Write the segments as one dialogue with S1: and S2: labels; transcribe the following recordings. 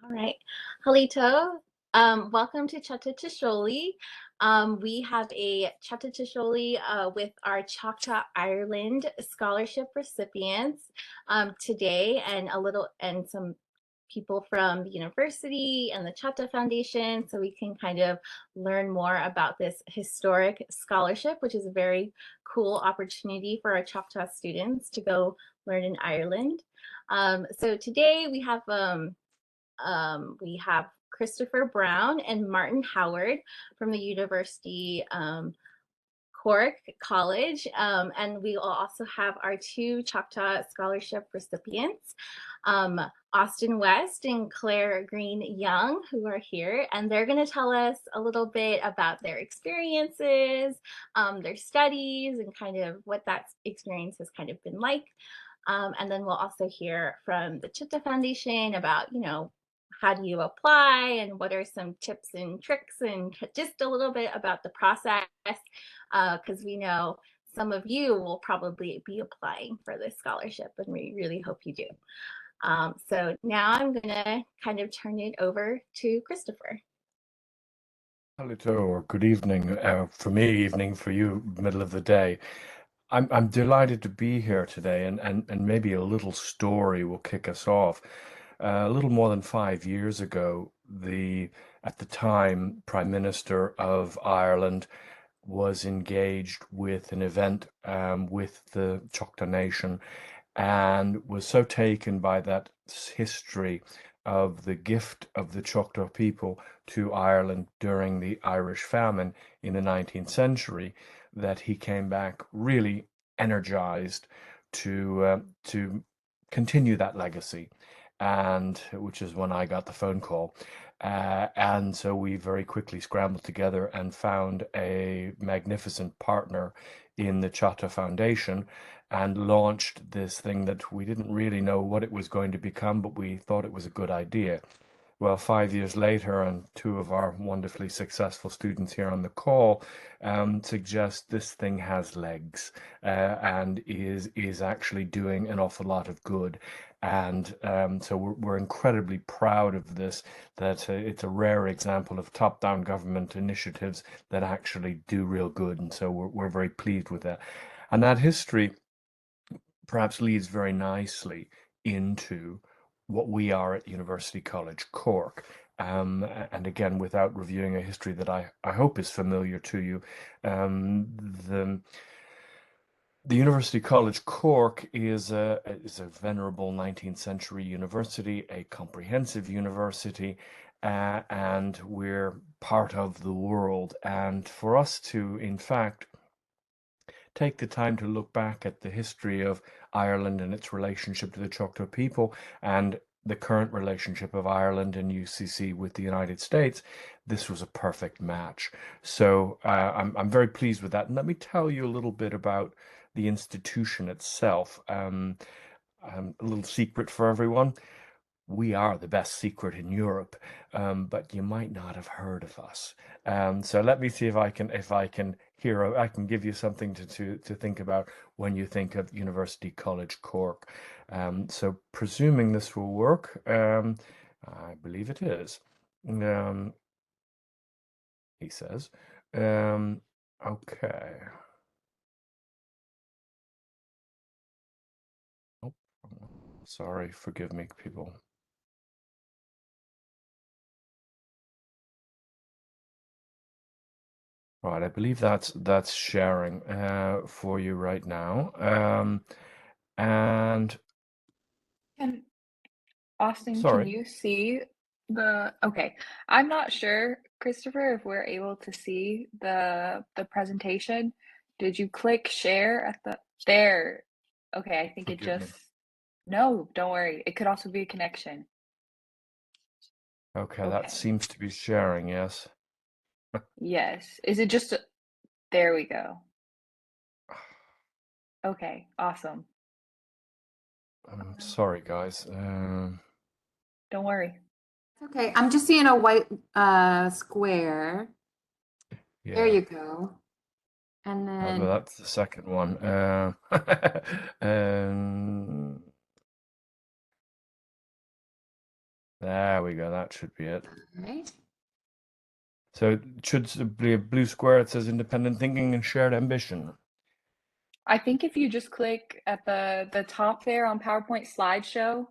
S1: All right. Halito, welcome to Choctaw. We have a Choctaw with our Choctaw Ireland scholarship recipients today, and some people from the university and the Choctaw Foundation, so we can kind of learn more about this historic scholarship, which is a very cool opportunity for our Choctaw students to go learn in Ireland. So today we have Christopher Brown and Martin Howard from the University Cork College, and we will also have our two Choctaw Scholarship recipients, Austin West and Claire Green Young, who are here, and they're going to tell us a little bit about their experiences, their studies, and kind of what that experience has kind of been like. And then we'll also hear from the Chitta Foundation about, how do you apply and what are some tips and tricks and just a little bit about the process, because we know some of you will probably be applying for this scholarship, and we really hope you do. So now I'm going to kind of turn it over to Christopher.
S2: Hello, or good evening. For me, evening, for you, middle of the day. I'm delighted to be here today, and maybe a little story will kick us off. A little more than 5 years ago, at the time Prime Minister of Ireland was engaged with an event with the Choctaw Nation, and was so taken by that history of the gift of the Choctaw people to Ireland during the Irish famine in the 19th century that he came back really energized to continue that legacy, and which is when I got the phone call. And so we very quickly scrambled together and found a magnificent partner in the Choctaw Foundation and launched this thing that we didn't really know what it was going to become, but we thought it was a good idea. Well, 5 years later, and two of our wonderfully successful students here on the call suggest this thing has legs, and is actually doing an awful lot of good. And so we're incredibly proud of this, that it's a rare example of top-down government initiatives that actually do real good. And so we're very pleased with that. And that history perhaps leads very nicely into what we are at University College Cork. And again, without reviewing a history that I hope is familiar to you, the University College Cork is a venerable 19th century university, a comprehensive university, and we're part of the world. And for us to, in fact, take the time to look back at the history of Ireland and its relationship to the Choctaw people, and the current relationship of Ireland and UCC with the United States, this was a perfect match. So I'm very pleased with that. And let me tell you a little bit about the institution itself. A little secret for everyone. We are the best secret in Europe, but you might not have heard of us. So let me see if I can give you something to think about when you think of University College Cork. So presuming this will work, I believe it is. Um, he says, okay. Oh, sorry, forgive me, people. Right, I believe that's sharing for you right now. And
S3: Can Austin, can
S2: sorry,
S3: you see okay. I'm not sure, Christopher, if we're able to see the presentation. Did you click share at there? Okay, I think it
S2: forgive me.
S3: just no, don't worry. It could also be a connection.
S2: Okay, that
S3: Okay.
S2: seems to be sharing, yes.
S3: Yes. Is it just there we go. Okay, awesome.
S2: I'm
S3: Um,
S2: sorry, guys.
S3: don't worry.
S4: Okay, I'm just seeing a white square. There
S2: Yeah,
S4: you go. And
S2: well,
S4: then,
S2: that's the second one. Um, There we go. That should be it.
S4: All right.
S2: So it should be a blue square. It says independent thinking and shared ambition.
S3: I think if you just click at the top there on PowerPoint slideshow.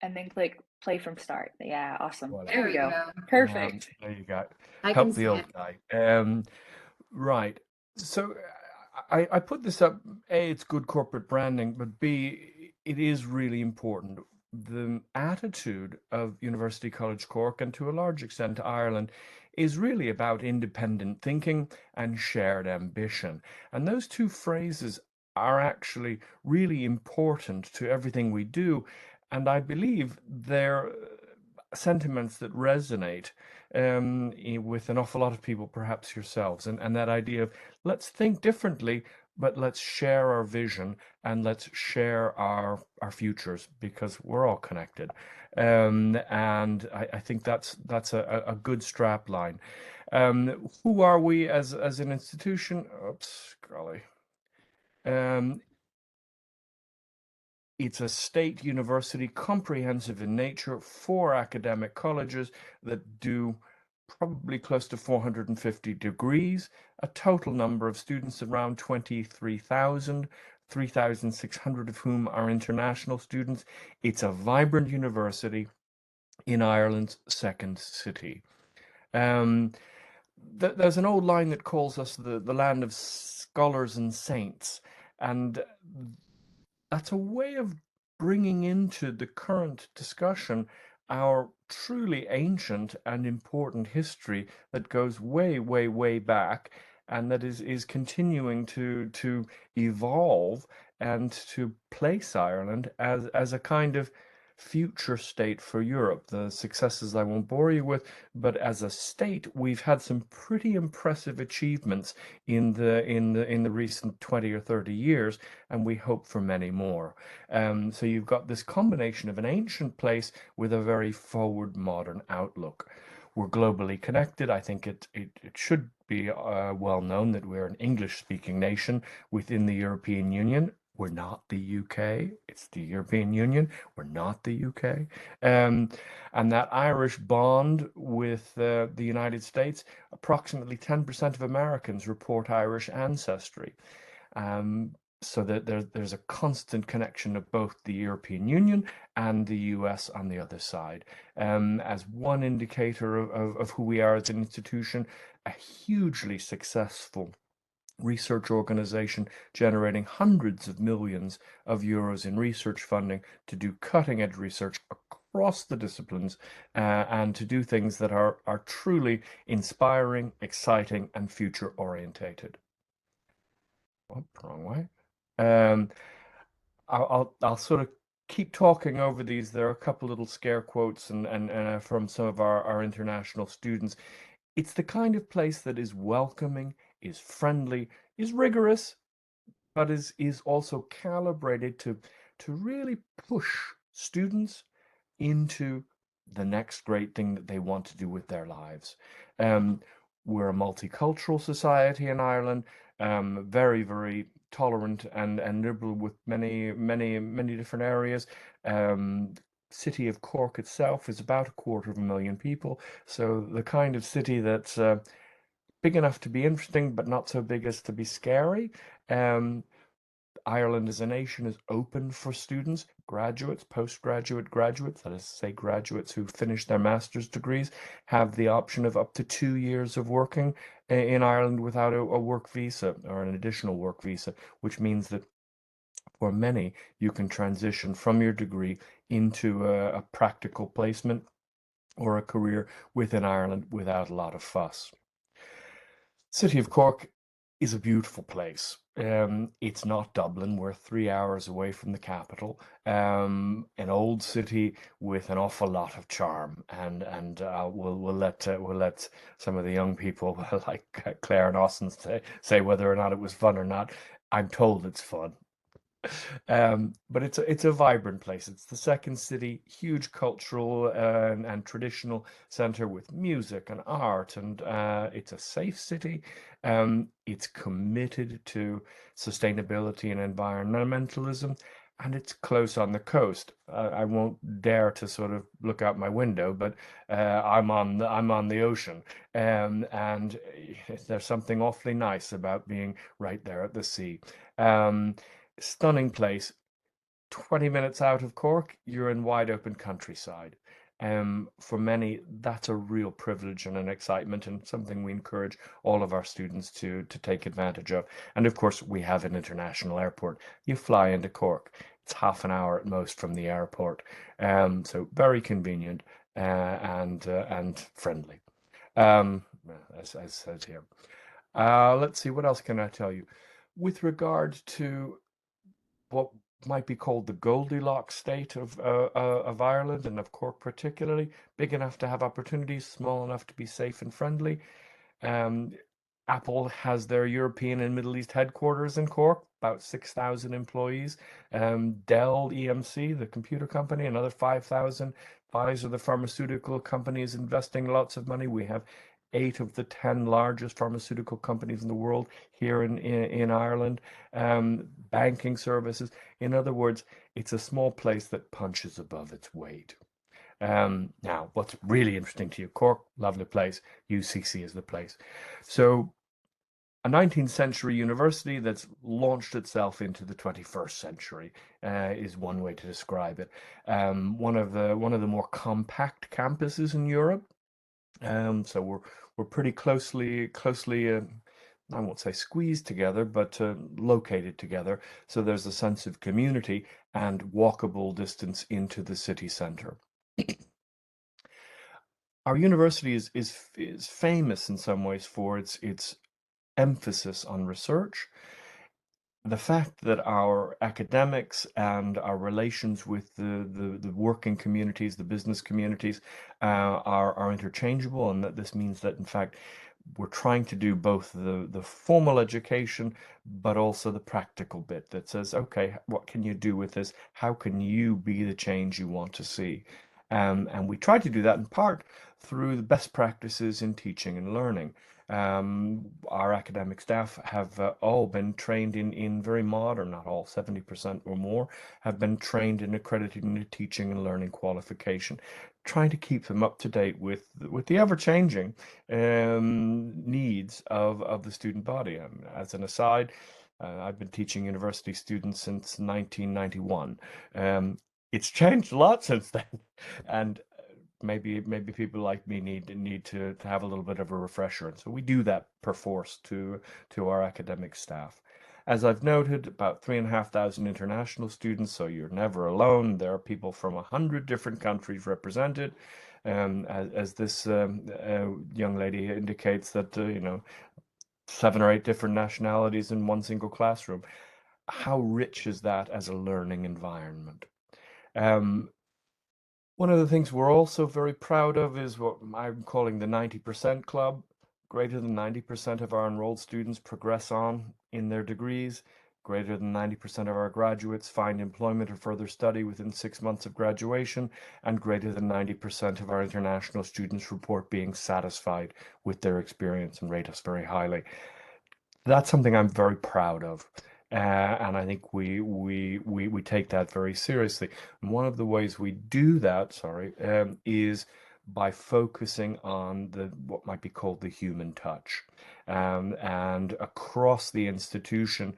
S3: And then click play from start. Yeah, awesome.
S2: Voila.
S3: There we
S4: There we
S3: go.
S4: go.
S3: Perfect.
S2: There you go.
S4: I
S2: Help
S4: can
S2: the
S4: see
S2: old
S4: it.
S2: guy. Right. So I put this up. A, it's good corporate branding, but B, it is really important. The attitude of University College Cork, and to a large extent Ireland, is really about independent thinking and shared ambition. And those two phrases are actually really important to everything we do. And I believe they're sentiments that resonate with an awful lot of people, perhaps yourselves, and that idea of let's think differently, but let's share our vision and let's share our futures because we're all connected. And I think that's a good strap line. Who are we as an institution? Oops, golly. It's a state university, comprehensive in nature, 4 academic colleges that do probably close to 450 degrees, a total number of students around 23,000, 3,600 of whom are international students. It's a vibrant university in Ireland's second city. There's an old line that calls us the land of scholars and saints, and that's a way of bringing into the current discussion our truly ancient and important history that goes way, way, way back, and that is continuing to evolve and to place Ireland as a kind of future state for Europe. The successes I won't bore you with, but as a state, we've had some pretty impressive achievements in the recent 20 or 30 years, and we hope for many more. So you've got this combination of an ancient place with a very forward modern outlook. We're globally connected. I think it should be well known that we're an English-speaking nation within the European Union. We're not the UK. It's the European Union. We're not the UK. And that Irish bond with the United States, approximately 10% of Americans report Irish ancestry. Um, so that there's a constant connection of both the European Union and the US on the other side. As one indicator of who we are as an institution, a hugely successful research organization generating hundreds of millions of euros in research funding to do cutting edge research across the disciplines and to do things that are truly inspiring, exciting, and future orientated. Oh, wrong way. Um, I'll sort of keep talking over these. There are a couple little scare quotes and from some of our international students. It's the kind of place that is welcoming, is friendly, is rigorous, but is also calibrated to really push students into the next great thing that they want to do with their lives. Um, we're a multicultural society in Ireland, very, very tolerant and liberal with many, many, many different areas. City of Cork itself is about 250,000 people, so the kind of city that's big enough to be interesting, but not so big as to be scary. Um, Ireland as a nation is open for students, graduates, postgraduate graduates, that is to say graduates who finish their master's degrees, have the option of up to 2 years of working in Ireland without a work visa or an additional work visa, which means that for many, you can transition from your degree into a practical placement or a career within Ireland without a lot of fuss. City of Cork is a beautiful place. It's not Dublin. We're 3 hours away from the capital. An old city with an awful lot of charm, and we'll let some of the young people like Claire and Austin say whether or not it was fun or not. I'm told it's fun. But it's a vibrant place. It's the second city, huge cultural and traditional center with music and art, and it's a safe city. It's committed to sustainability and environmentalism, and it's close on the coast. I won't dare to sort of look out my window, but I'm on the ocean, and there's something awfully nice about being right there at the sea. Um, Stunning place. 20 minutes out of Cork, you're in wide open countryside. For many, that's a real privilege and an excitement, and something we encourage all of our students to take advantage of. And of course, we have an international airport. You fly into Cork. It's half an hour at most from the airport. So very convenient and friendly. Um, as said here. Let's see, what else can I tell you? With regard to what might be called the Goldilocks state of Ireland and of Cork particularly, big enough to have opportunities, small enough to be safe and friendly. Um, Apple has their European and Middle East headquarters in Cork, about 6,000 employees. Dell EMC, the computer company, another 5,000. Pfizer, the pharmaceutical company, is investing lots of money. We have 8 of the 10 largest pharmaceutical companies in the world here in Ireland. Banking services. In other words, it's a small place that punches above its weight. Now, what's really interesting to you, Cork, lovely place, UCC is the place. So, a 19th century university that's launched itself into the 21st century is one way to describe it. One of the more compact campuses in Europe. So we're pretty closely. I won't say squeezed together, but located together. So there's a sense of community and walkable distance into the city centre. Our university is famous in some ways for its emphasis on research. The fact that our academics and our relations with the working communities, the business communities, are interchangeable, and that this means that in fact we're trying to do both the formal education, but also the practical bit that says, okay, what can you do with this? How can you be the change you want to see? And we try to do that in part through the best practices in teaching and learning. Our academic staff have all been trained in very modern, not all, 70% or more, have been trained in accredited teaching and learning qualification, trying to keep them up to date with the ever-changing needs of the student body. As an aside, I've been teaching university students since 1991. It's changed a lot since then, and maybe people like me need to have a little bit of a refresher, and so we do that perforce to our academic staff. As I've noted, about 3,500 international students, so you're never alone. There are people from 100 different countries represented. As this young lady indicates that, 7 or 8 different nationalities in one single classroom. How rich is that as a learning environment? One of the things we're also very proud of is what I'm calling the 90% Club. Greater than 90% of our enrolled students progress on in their degrees. Greater than 90% of our graduates find employment or further study within 6 months of graduation, and greater than 90% of our international students report being satisfied with their experience and rate us very highly. That's something I'm very proud of. And I think we take that very seriously. And one of the ways we do that, is by focusing on what might be called the human touch. And across the institution,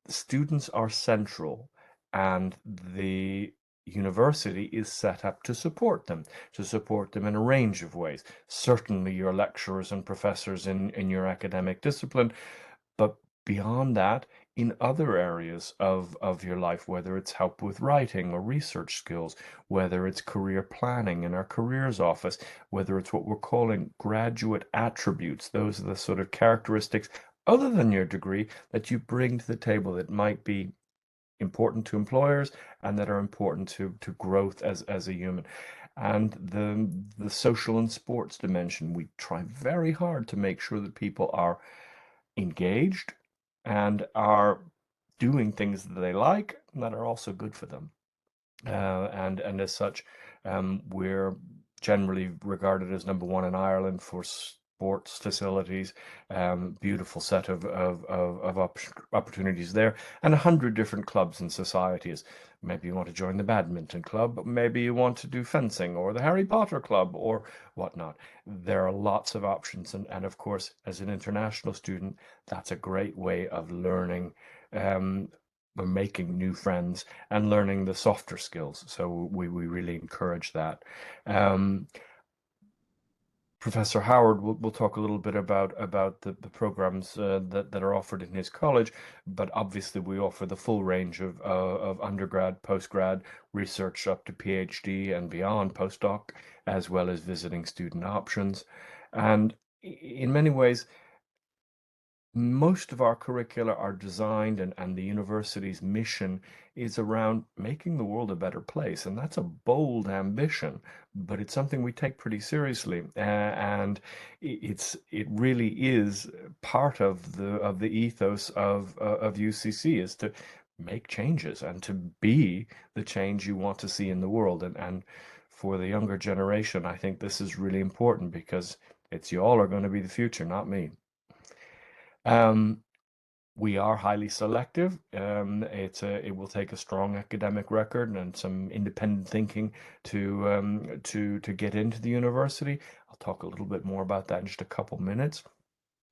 S2: students are central, and the university is set up to support them in a range of ways. Certainly your lecturers and professors in your academic discipline, but beyond that, in other areas of your life, whether it's help with writing or research skills, whether it's career planning in our careers office, whether it's what we're calling graduate attributes, those are the sort of characteristics other than your degree that you bring to the table that might be important to employers and that are important to growth as a human. And the social and sports dimension, we try very hard to make sure that people are engaged and are doing things that they like that are also good for them. And as such, we're generally regarded as number one in Ireland for sports facilities. Beautiful set of opportunities there, and 100 different clubs and societies. Maybe you want to join the badminton club, maybe you want to do fencing or the Harry Potter club or whatnot. There are lots of options, and of course, as an international student, that's a great way of learning. We're making new friends and learning the softer skills. So we really encourage that. Um, Professor Howard will talk a little bit about the programs that are offered in his college, but obviously we offer the full range of undergrad, postgrad, research up to PhD and beyond, postdoc, as well as visiting student options. And in many ways, most of our curricula are designed, and the university's mission is around making the world a better place. And that's a bold ambition, but it's something we take pretty seriously. And it really is part of the ethos of UCC is to make changes and to be the change you want to see in the world. And for the younger generation, I think this is really important because it's you all are going to be the future, not me. Um, we are highly selective. It will take a strong academic record and some independent thinking to get into the university. I'll talk a little bit more about that in just a couple minutes.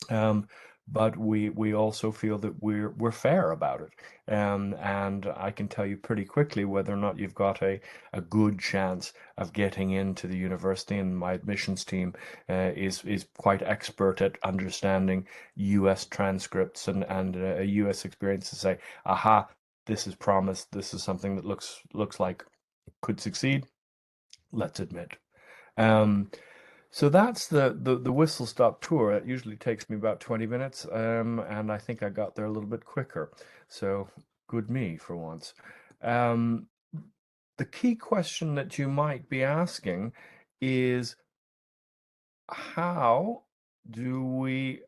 S2: Um, but we also feel that we're fair about it. And I can tell you pretty quickly whether or not you've got a good chance of getting into the university. And my admissions team is quite expert at understanding US transcripts and a US experience to say, aha, this is promised. This is something that looks like could succeed. Let's admit. Um, so that's the whistle stop tour. It usually takes me about 20 minutes, and I think I got there a little bit quicker. So good me for once. Um, the key question that you might be asking is how do we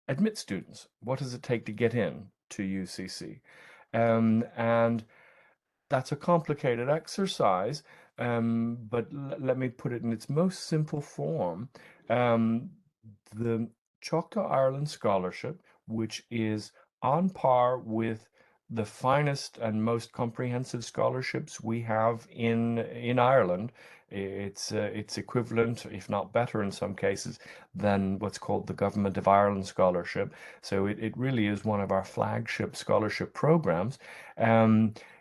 S2: admit students? What does it take to get in to UCC? And that's a complicated exercise, but let me put it in its most simple form. Um, the Choctaw Ireland Scholarship, which is on par with the finest and most comprehensive scholarships we have in Ireland. It's equivalent, if not better in some cases, than what's called the Government of Ireland Scholarship. So it really is one of our flagship scholarship programs.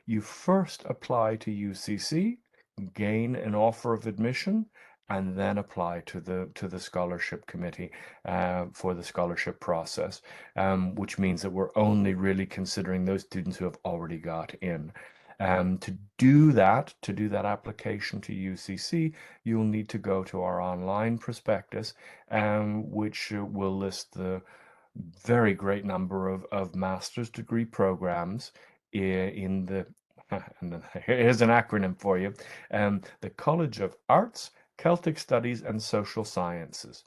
S2: You first apply to UCC, gain an offer of admission, and then apply to the scholarship committee for the scholarship process, which means that we're only really considering those students who have already got in. To do that application to UCC, you'll need to go to our online prospectus, which will list the very great number of master's degree programs in the, and here's an acronym for you, the College of Arts, Celtic Studies and Social Sciences,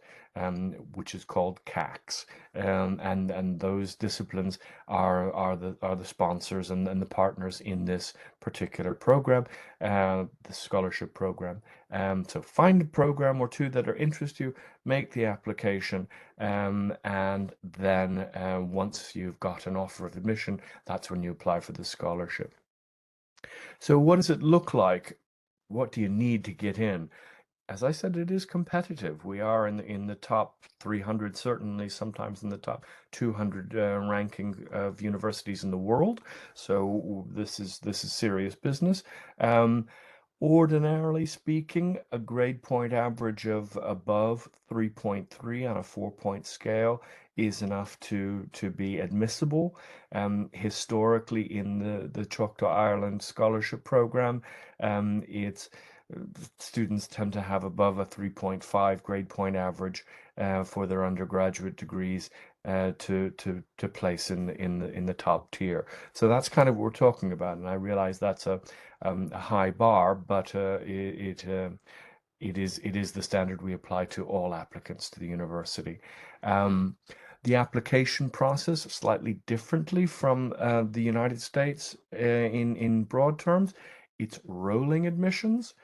S2: which is called CACS, and those disciplines are the sponsors and the partners in this particular program, the scholarship program. So find a program or two that are interest you, make the application, and then once you've got an offer of admission, that's when you apply for the scholarship. So what does it look like? What do you need to get in? As I said, it is competitive. We are in the top 300, certainly sometimes in the top 200 ranking of universities in the world. So this is serious business. Ordinarily speaking, a grade point average of above 3.3 on a 4-point scale is enough to be admissible. Historically, in the Choctaw Ireland Scholarship Program, it's students tend to have above a 3.5 grade point average for their undergraduate degrees to place in the top tier. So that's kind of what we're talking about, and I realize that's a high bar, but it is the standard we apply to all applicants to the university. the application process slightly differently from the United States in broad terms. It's rolling admissions,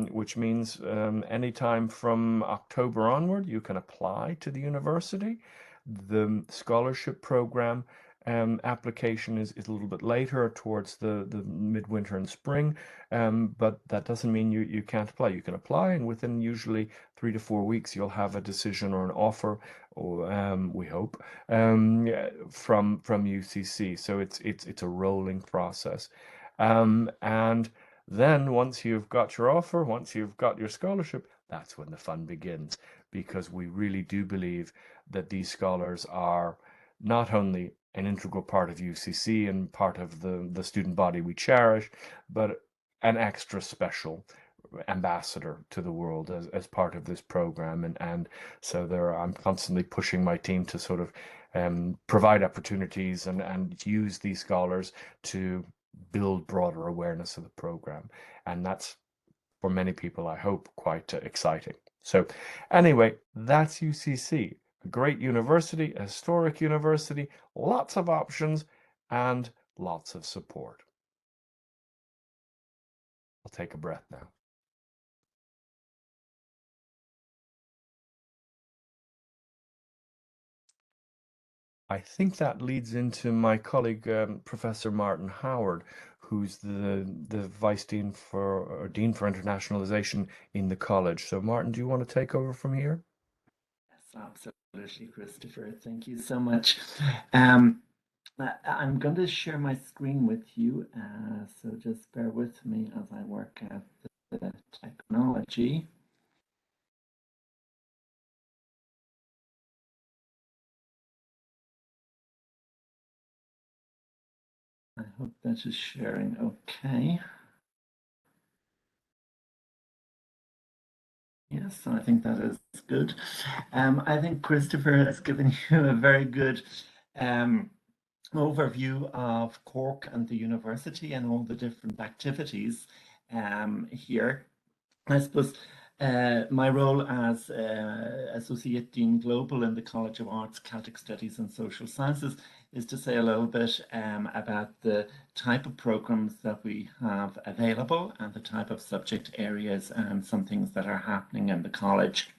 S2: which means anytime from October onward, you can apply to the university. The scholarship program application is a little bit later towards the midwinter and spring, but that doesn't mean you can't apply. You can apply, and within usually 3 to 4 weeks, you'll have a decision or an offer, or we hope, yeah, from UCC. So it's a rolling process, and then once you've got your offer, once you've got your scholarship, that's when the fun begins, because we really do believe that these scholars are not only an integral part of UCC and part of the student body we cherish, but an extra special ambassador to the world as part of this program. And so I'm constantly pushing my team to sort of provide opportunities and use these scholars to build broader awareness of the program. And that's, for many people, I hope, quite exciting. So anyway, that's UCC, a great university, a historic university, lots of options and lots of support. I'll take a breath now. I think that leads into my colleague, Professor Martin Howard, who's the Vice Dean or Dean for Internationalization in the college. So Martin, do you want to take over from here?
S5: Yes, absolutely, Christopher. Thank you so much. I'm going to share my screen with you, so just bear with me as I work out the technology. I hope that is sharing okay. Yes, I think that is good. I think Christopher has given you a very good overview of Cork and the university and all the different activities here. I suppose my role as Associate Dean Global in the College of Arts, Celtic Studies and Social Sciences is to say a little bit about the type of programs that we have available and the type of subject areas and some things that are happening in the college.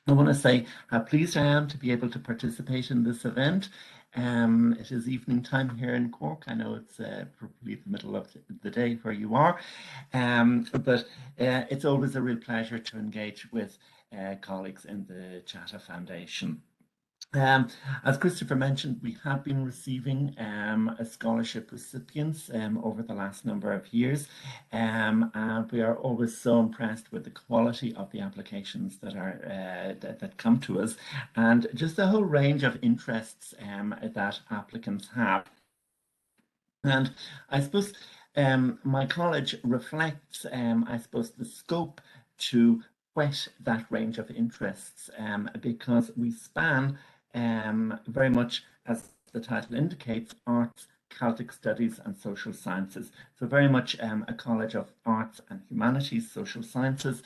S5: I want to say how pleased I am to be able to participate in this event. It is evening time here in Cork. I know it's probably the middle of the day where you are, but it's always a real pleasure to engage with colleagues in the Choctaw Foundation. As Christopher mentioned, we have been receiving a scholarship recipients over the last number of years, and we are always so impressed with the quality of the applications that are that come to us, and just the whole range of interests that applicants have. And I suppose my college reflects, I suppose, the scope to whet that range of interests because we span very much, as the title indicates, arts, Celtic studies and social sciences. So very much a college of arts and humanities, social sciences.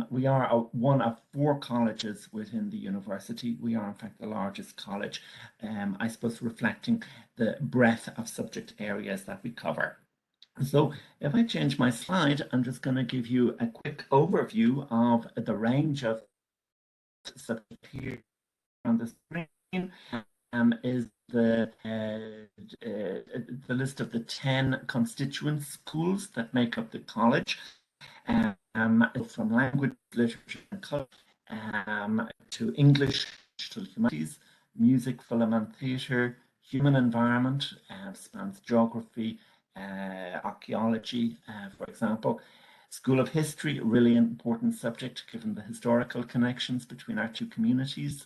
S5: We are one of 4 colleges within the university. We are in fact the largest college, I suppose reflecting the breadth of subject areas that we cover. So if I change my slide, I'm just going to give you a quick overview of the range of subject here on the screen. Is the list of the 10 constituent schools that make up the college, from language, literature and culture, to English, to humanities, music, film and theatre, human environment, spans geography, archaeology, for example. School of History, a really important subject given the historical connections between our 2 communities.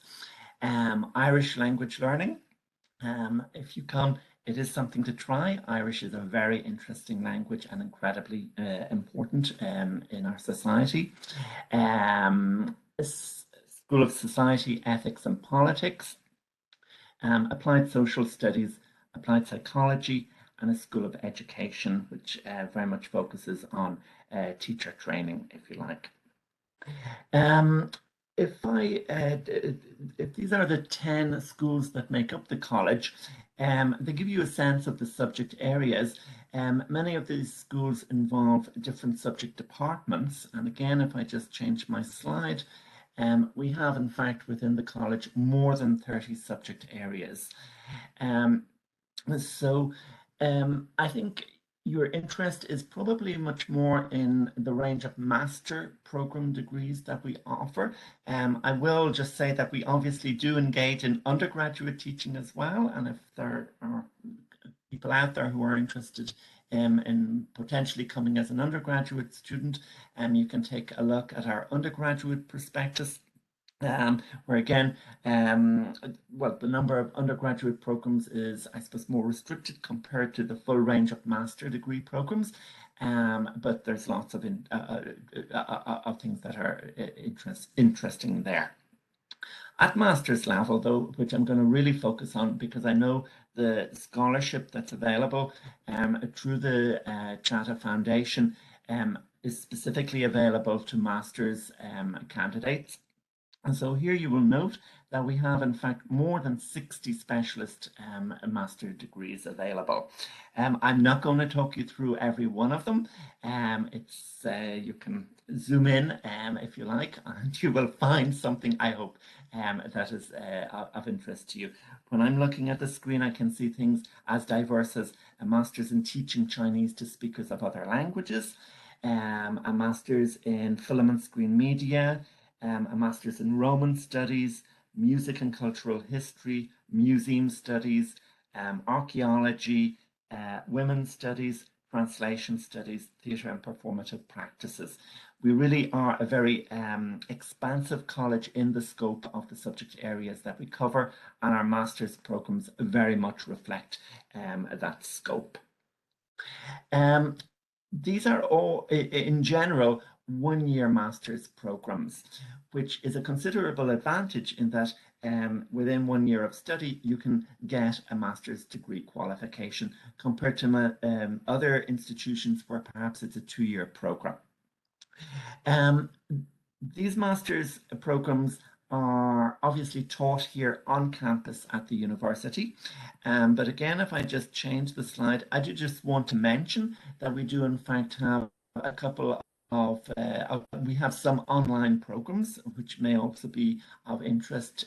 S5: Irish language learning. If you come, it is something to try. Irish is a very interesting language and incredibly important in our society. School of Society, Ethics and Politics. Applied Social Studies, Applied Psychology, and a School of Education, which very much focuses on teacher training, if you like. if these are the 10 schools that make up the college, they give you a sense of the subject areas. Many of these schools involve different subject departments. And again, if I just change my slide, we have, in fact, within the college, more than 30 subject areas. So I think your interest is probably much more in the range of master program degrees that we offer. I will just say that we obviously do engage in undergraduate teaching as well. And if there are people out there who are interested in potentially coming as an undergraduate student, you can take a look at our undergraduate prospectus. Where again, well, the number of undergraduate programs is, I suppose, more restricted compared to the full range of master degree programs. But there's lots of things that are interesting there. At master's level, though, which I'm going to really focus on because I know the scholarship that's available through the Choctaw Foundation is specifically available to master's candidates. And so here you will note that we have, in fact, more than 60 specialist master degrees available. I'm not going to talk you through every one of them. You can zoom in if you like, and you will find something, I hope, that is of interest to you. When I'm looking at the screen, I can see things as diverse as a master's in teaching Chinese to speakers of other languages, a master's in film and screen media, a master's in Roman studies, music and cultural history, museum studies, archaeology, women's studies, translation studies, theatre and performative practices. We really are a very expansive college in the scope of the subject areas that we cover, and our master's programs very much reflect that scope. These are all, in general, one-year master's programs, which is a considerable advantage in that within 1 year of study, you can get a master's degree qualification compared to other institutions where perhaps it's a 2-year program. These master's programs are obviously taught here on campus at the university. But again, if I just change the slide, I do just want to mention that we do in fact have a couple of, we have some online programs which may also be of interest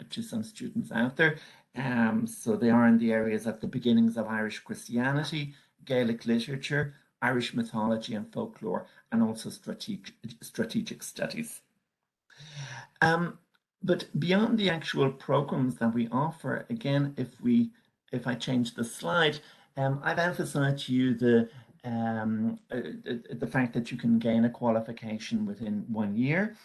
S5: to some students out there. So they are in the areas of the beginnings of Irish Christianity, Gaelic literature, Irish mythology and folklore, and also strategic studies. But beyond the actual programs that we offer, again, if I change the slide, I've emphasized to you the fact that you can gain a qualification within 1 year.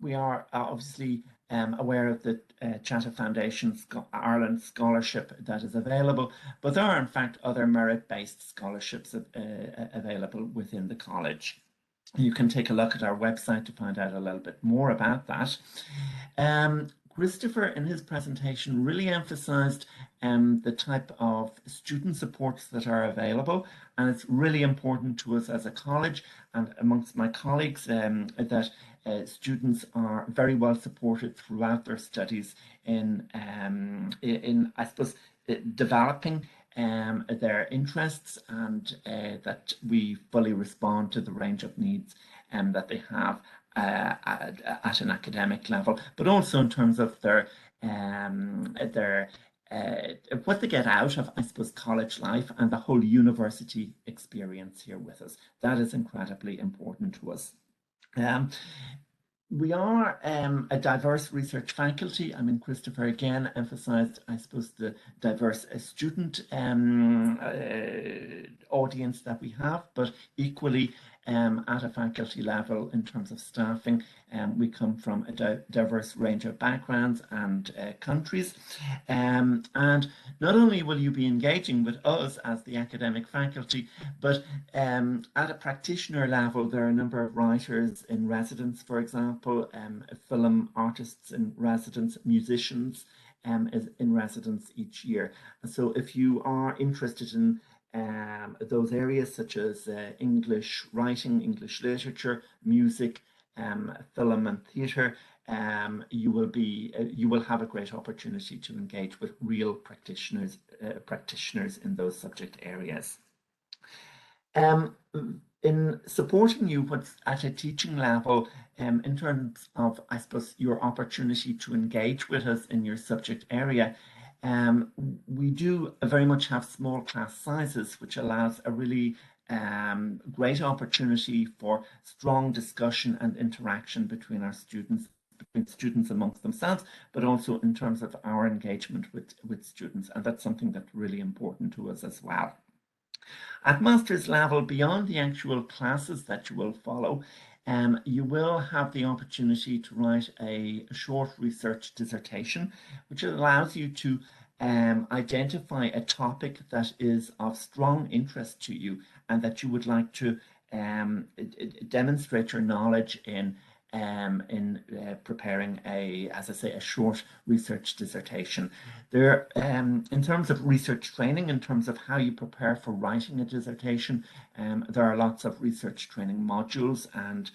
S5: We are obviously aware of the Choctaw Foundation Ireland scholarship that is available, but there are in fact other merit-based scholarships available within the college. You can take a look at our website to find out a little bit more about that. Christopher, in his presentation, really emphasized the type of student supports that are available, and it's really important to us as a college and amongst my colleagues that students are very well supported throughout their studies in I suppose, developing their interests, and that we fully respond to the range of needs that they have at an academic level, but also in terms of their what they get out of, I suppose, college life and the whole university experience here with us. That is incredibly important to us. We are a diverse research faculty. I mean, Christopher again emphasized, I suppose, the diverse student audience that we have, but equally at a faculty level in terms of staffing, we come from a diverse range of backgrounds and countries. And not only will you be engaging with us as the academic faculty, but at a practitioner level, there are a number of writers in residence, for example, film artists in residence, musicians in residence each year. So if you are interested in those areas such as English writing, English literature, music, film and theatre, you will have a great opportunity to engage with real practitioners in those subject areas. In supporting you what's at a teaching level, in terms of, I suppose, your opportunity to engage with us in your subject area, we do very much have small class sizes, which allows a really great opportunity for strong discussion and interaction between our students, between students amongst themselves, but also in terms of our engagement with students. And that's something that's really important to us as well. At master's level, beyond the actual classes that you will follow, you will have the opportunity to write a short research dissertation, which allows you to identify a topic that is of strong interest to you and that you would like to demonstrate your knowledge in preparing as I say, a short research dissertation. There, in terms of research training, in terms of how you prepare for writing a dissertation, there are lots of research training modules and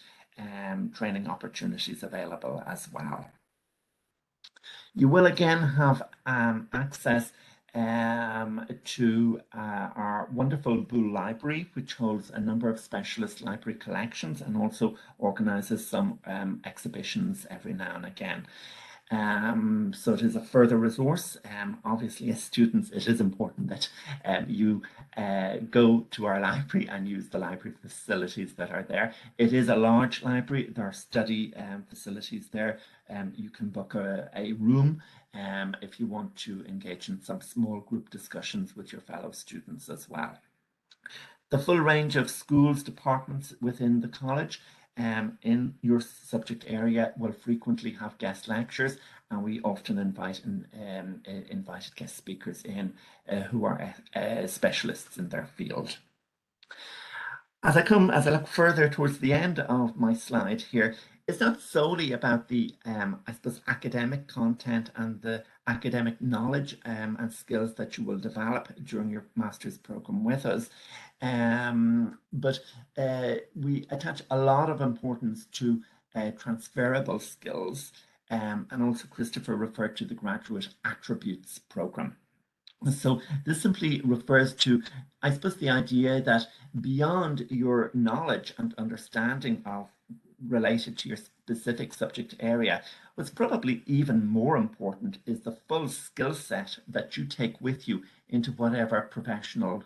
S5: training opportunities available as well. You will again have access to our wonderful Bull Library, which holds a number of specialist library collections and also organises some exhibitions every now and again. So it is a further resource. Obviously, as students, it is important that you go to our library and use the library facilities that are there. It is a large library. There are study facilities there. You can book a room if you want to engage in some small group discussions with your fellow students as well. The full range of schools, departments within the college in your subject area will frequently have guest lectures, and we often invite invited guest speakers in who are specialists in their field. As I look further towards the end of my slide here, it's not solely about the, I suppose, academic content and the academic knowledge and skills that you will develop during your master's program with us, but we attach a lot of importance to transferable skills, and also Christopher referred to the graduate attributes program. So this simply refers to, I suppose, the idea that beyond your knowledge and understanding of related to your specific subject area, what's probably even more important is the full skill set that you take with you into whatever professional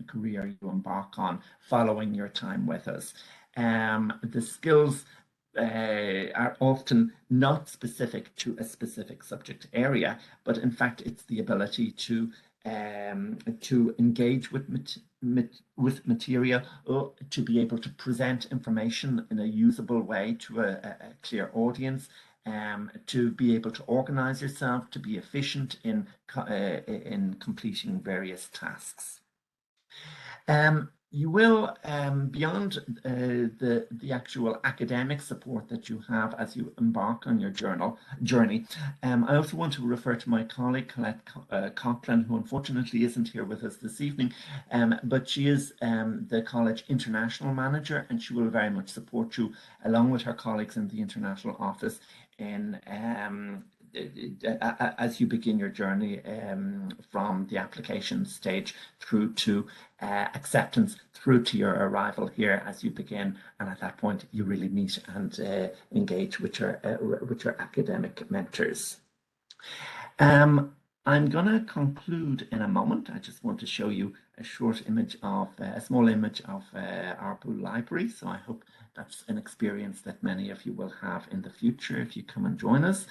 S5: career you embark on following your time with us. The skills are often not specific to a specific subject area, but in fact it's the ability to engage with material, or to be able to present information in a usable way to a clear audience, to be able to organize yourself, to be efficient in completing various tasks. You will, beyond the actual academic support that you have as you embark on your journey, I also want to refer to my colleague Colette Coughlin, who unfortunately isn't here with us this evening, but she is the college international manager, and she will very much support you along with her colleagues in the international office in as you begin your journey from the application stage through to acceptance, through to your arrival here as you begin, and at that point you really meet and engage with your academic mentors. I'm going to conclude in a moment. I just want to show you a short image of, a small image of our Bull Library. So I hope that's an experience that many of you will have in the future if you come and join us.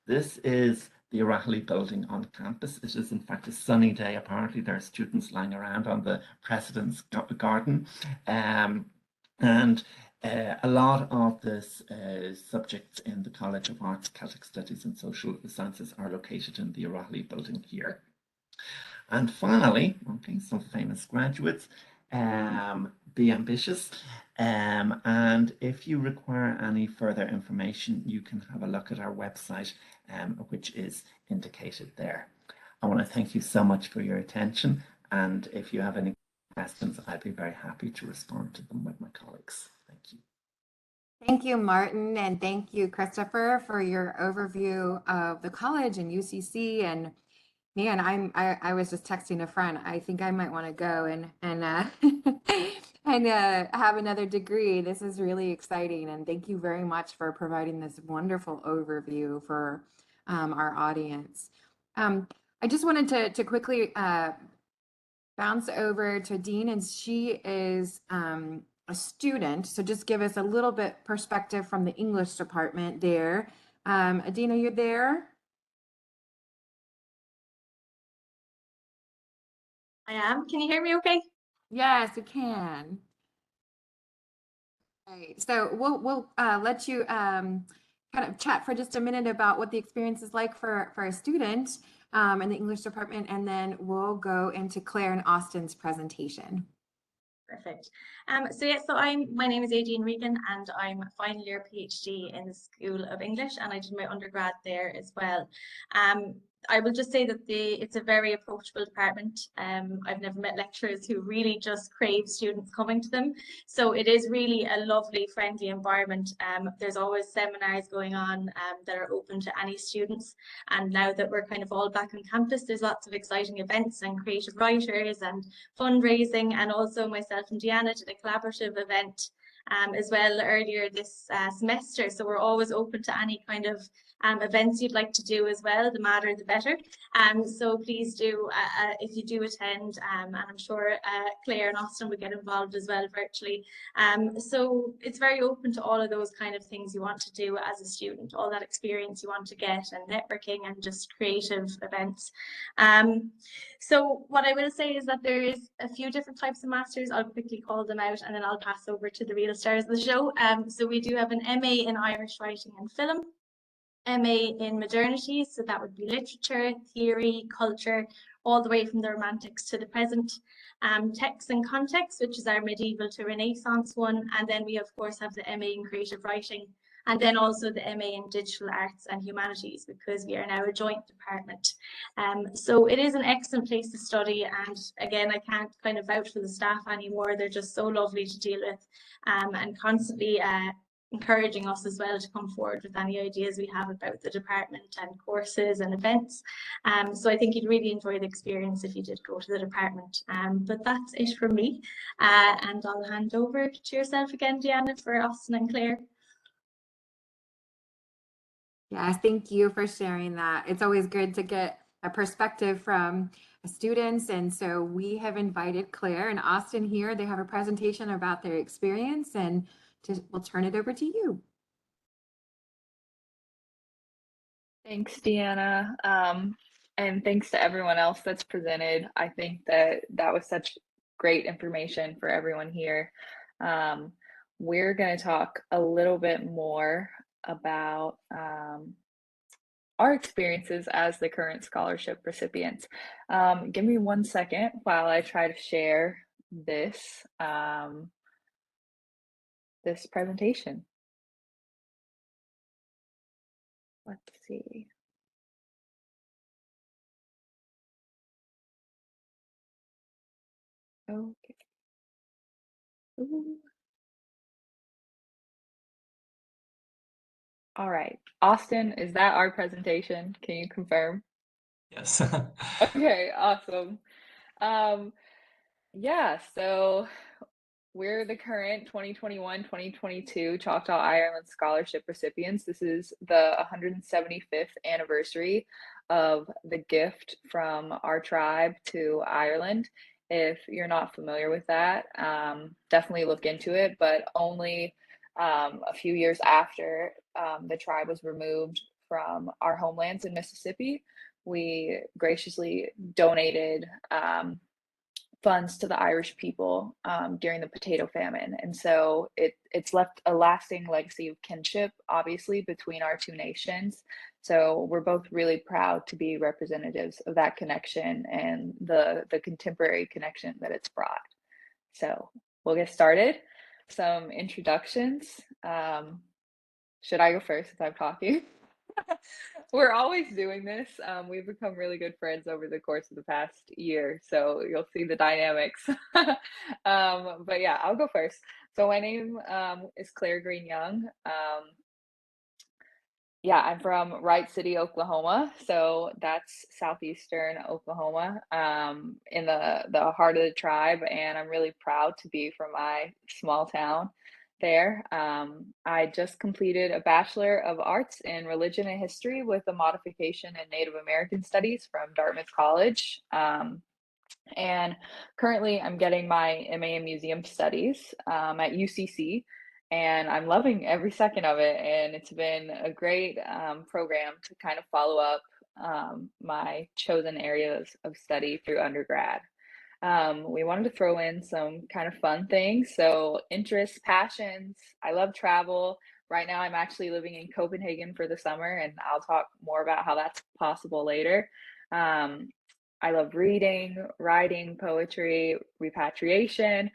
S5: This is the O'Reilly building on campus. It is in fact a sunny day. Apparently there are students lying around on the President's Garden. A lot of the subjects in the College of Arts, Celtic Studies and Social Sciences are located in the O'Reilly building here. And finally, okay, some famous graduates, be ambitious. And if you require any further information, you can have a look at our website, which is indicated there. I want to thank you so much for your attention. And if you have any questions, I'd be very happy to respond to them with my colleagues. Thank you.
S4: Thank you, Martin, and thank you, Christopher, for your overview of the college and UCC. And man, I was just texting a friend. I think I might want to go and and have another degree. This is really exciting, and thank you very much for providing this wonderful overview for our audience. I just wanted to quickly bounce over to Dean, and she is a student. So just give us a little bit perspective from the English department there. Dean, are you there?
S6: I am. Can you hear me okay?
S4: Yes, we can. Right. So we'll let you kind of chat for just a minute about what the experience is like for a student in the English department, and then we'll go into Claire and Austin's presentation.
S6: Perfect. So my name is Adrienne Regan, and I'm a final year PhD in the School of English, and I did my undergrad there as well. I will just say that it's a very approachable department. I've never met lecturers who really just crave students coming to them. So it is really a lovely, friendly environment. There's always seminars going on that are open to any students. And now that we're kind of all back on campus, there's lots of exciting events and creative writers and fundraising, and also myself and Deanna did a collaborative event as well earlier this semester. So we're always open to any kind of events you'd like to do as well. The madder the better. So please do, if you do attend, and I'm sure Claire and Austin would get involved as well virtually. So it's very open to all of those kind of things you want to do as a student, all that experience you want to get, and networking and just creative events. So what I will say is that there is a few different types of masters. I'll quickly call them out and then I'll pass over to the real stars of the show. So we do have an MA in Irish Writing and Film, MA in Modernity, so that would be literature, theory, culture, all the way from the Romantics to the present. Text and Context, which is our medieval to Renaissance one, and then we of course have the MA in Creative Writing, and then also the MA in Digital Arts and Humanities, because we are now a joint department. So it is an excellent place to study, and again, I can't kind of vouch for the staff anymore. They're just so lovely to deal with, and constantly encouraging us as well to come forward with any ideas we have about the department and courses and events. So I think you'd really enjoy the experience if you did go to the department. But that's it from me. And I'll hand over to yourself again, Deanna, for Austin and Claire.
S4: Yes, thank you for sharing that. It's always good to get a perspective from students. And so we have invited Claire and Austin here. They have a presentation about their experience, and we'll turn it over to you.
S3: Thanks, Deanna. And thanks to everyone else that's presented. I think that was such great information for everyone here. We're going to talk a little bit more about our experiences as the current scholarship recipients. Give me 1 second while I try to share this this presentation. Let's see. Okay. Ooh. All right. Austin, is that our presentation? Can you confirm?
S7: Yes.
S3: Okay, awesome. Yeah, so we're the current 2021-2022 Choctaw Ireland Scholarship recipients. This is the 175th anniversary of the gift from our tribe to Ireland. If you're not familiar with that, definitely look into it, but only a few years after the tribe was removed from our homelands in Mississippi, we graciously donated funds to the Irish people during the potato famine. And so it's left a lasting legacy of kinship, obviously, between our two nations. So we're both really proud to be representatives of that connection and the contemporary connection that it's brought. So we'll get started. Some introductions. Should I go first since I'm talking? We're always doing this. We've become really good friends over the course of the past year, so you'll see the dynamics. But yeah, I'll go first. So my name is Claire Green Young. Yeah, I'm from Wright City, Oklahoma. So that's southeastern Oklahoma, in the heart of the tribe, and I'm really proud to be from my small town there. I just completed a Bachelor of Arts in Religion and History with a modification in Native American Studies from Dartmouth College. And currently, I'm getting my MA in Museum Studies at UCC, and I'm loving every second of it. And it's been a great program to kind of follow up my chosen areas of study through undergrad. We wanted to throw in some kind of fun things. So, interests, passions. I love travel. Right now, I'm actually living in Copenhagen for the summer, and I'll talk more about how that's possible later. Um, I love reading, writing, poetry, repatriation,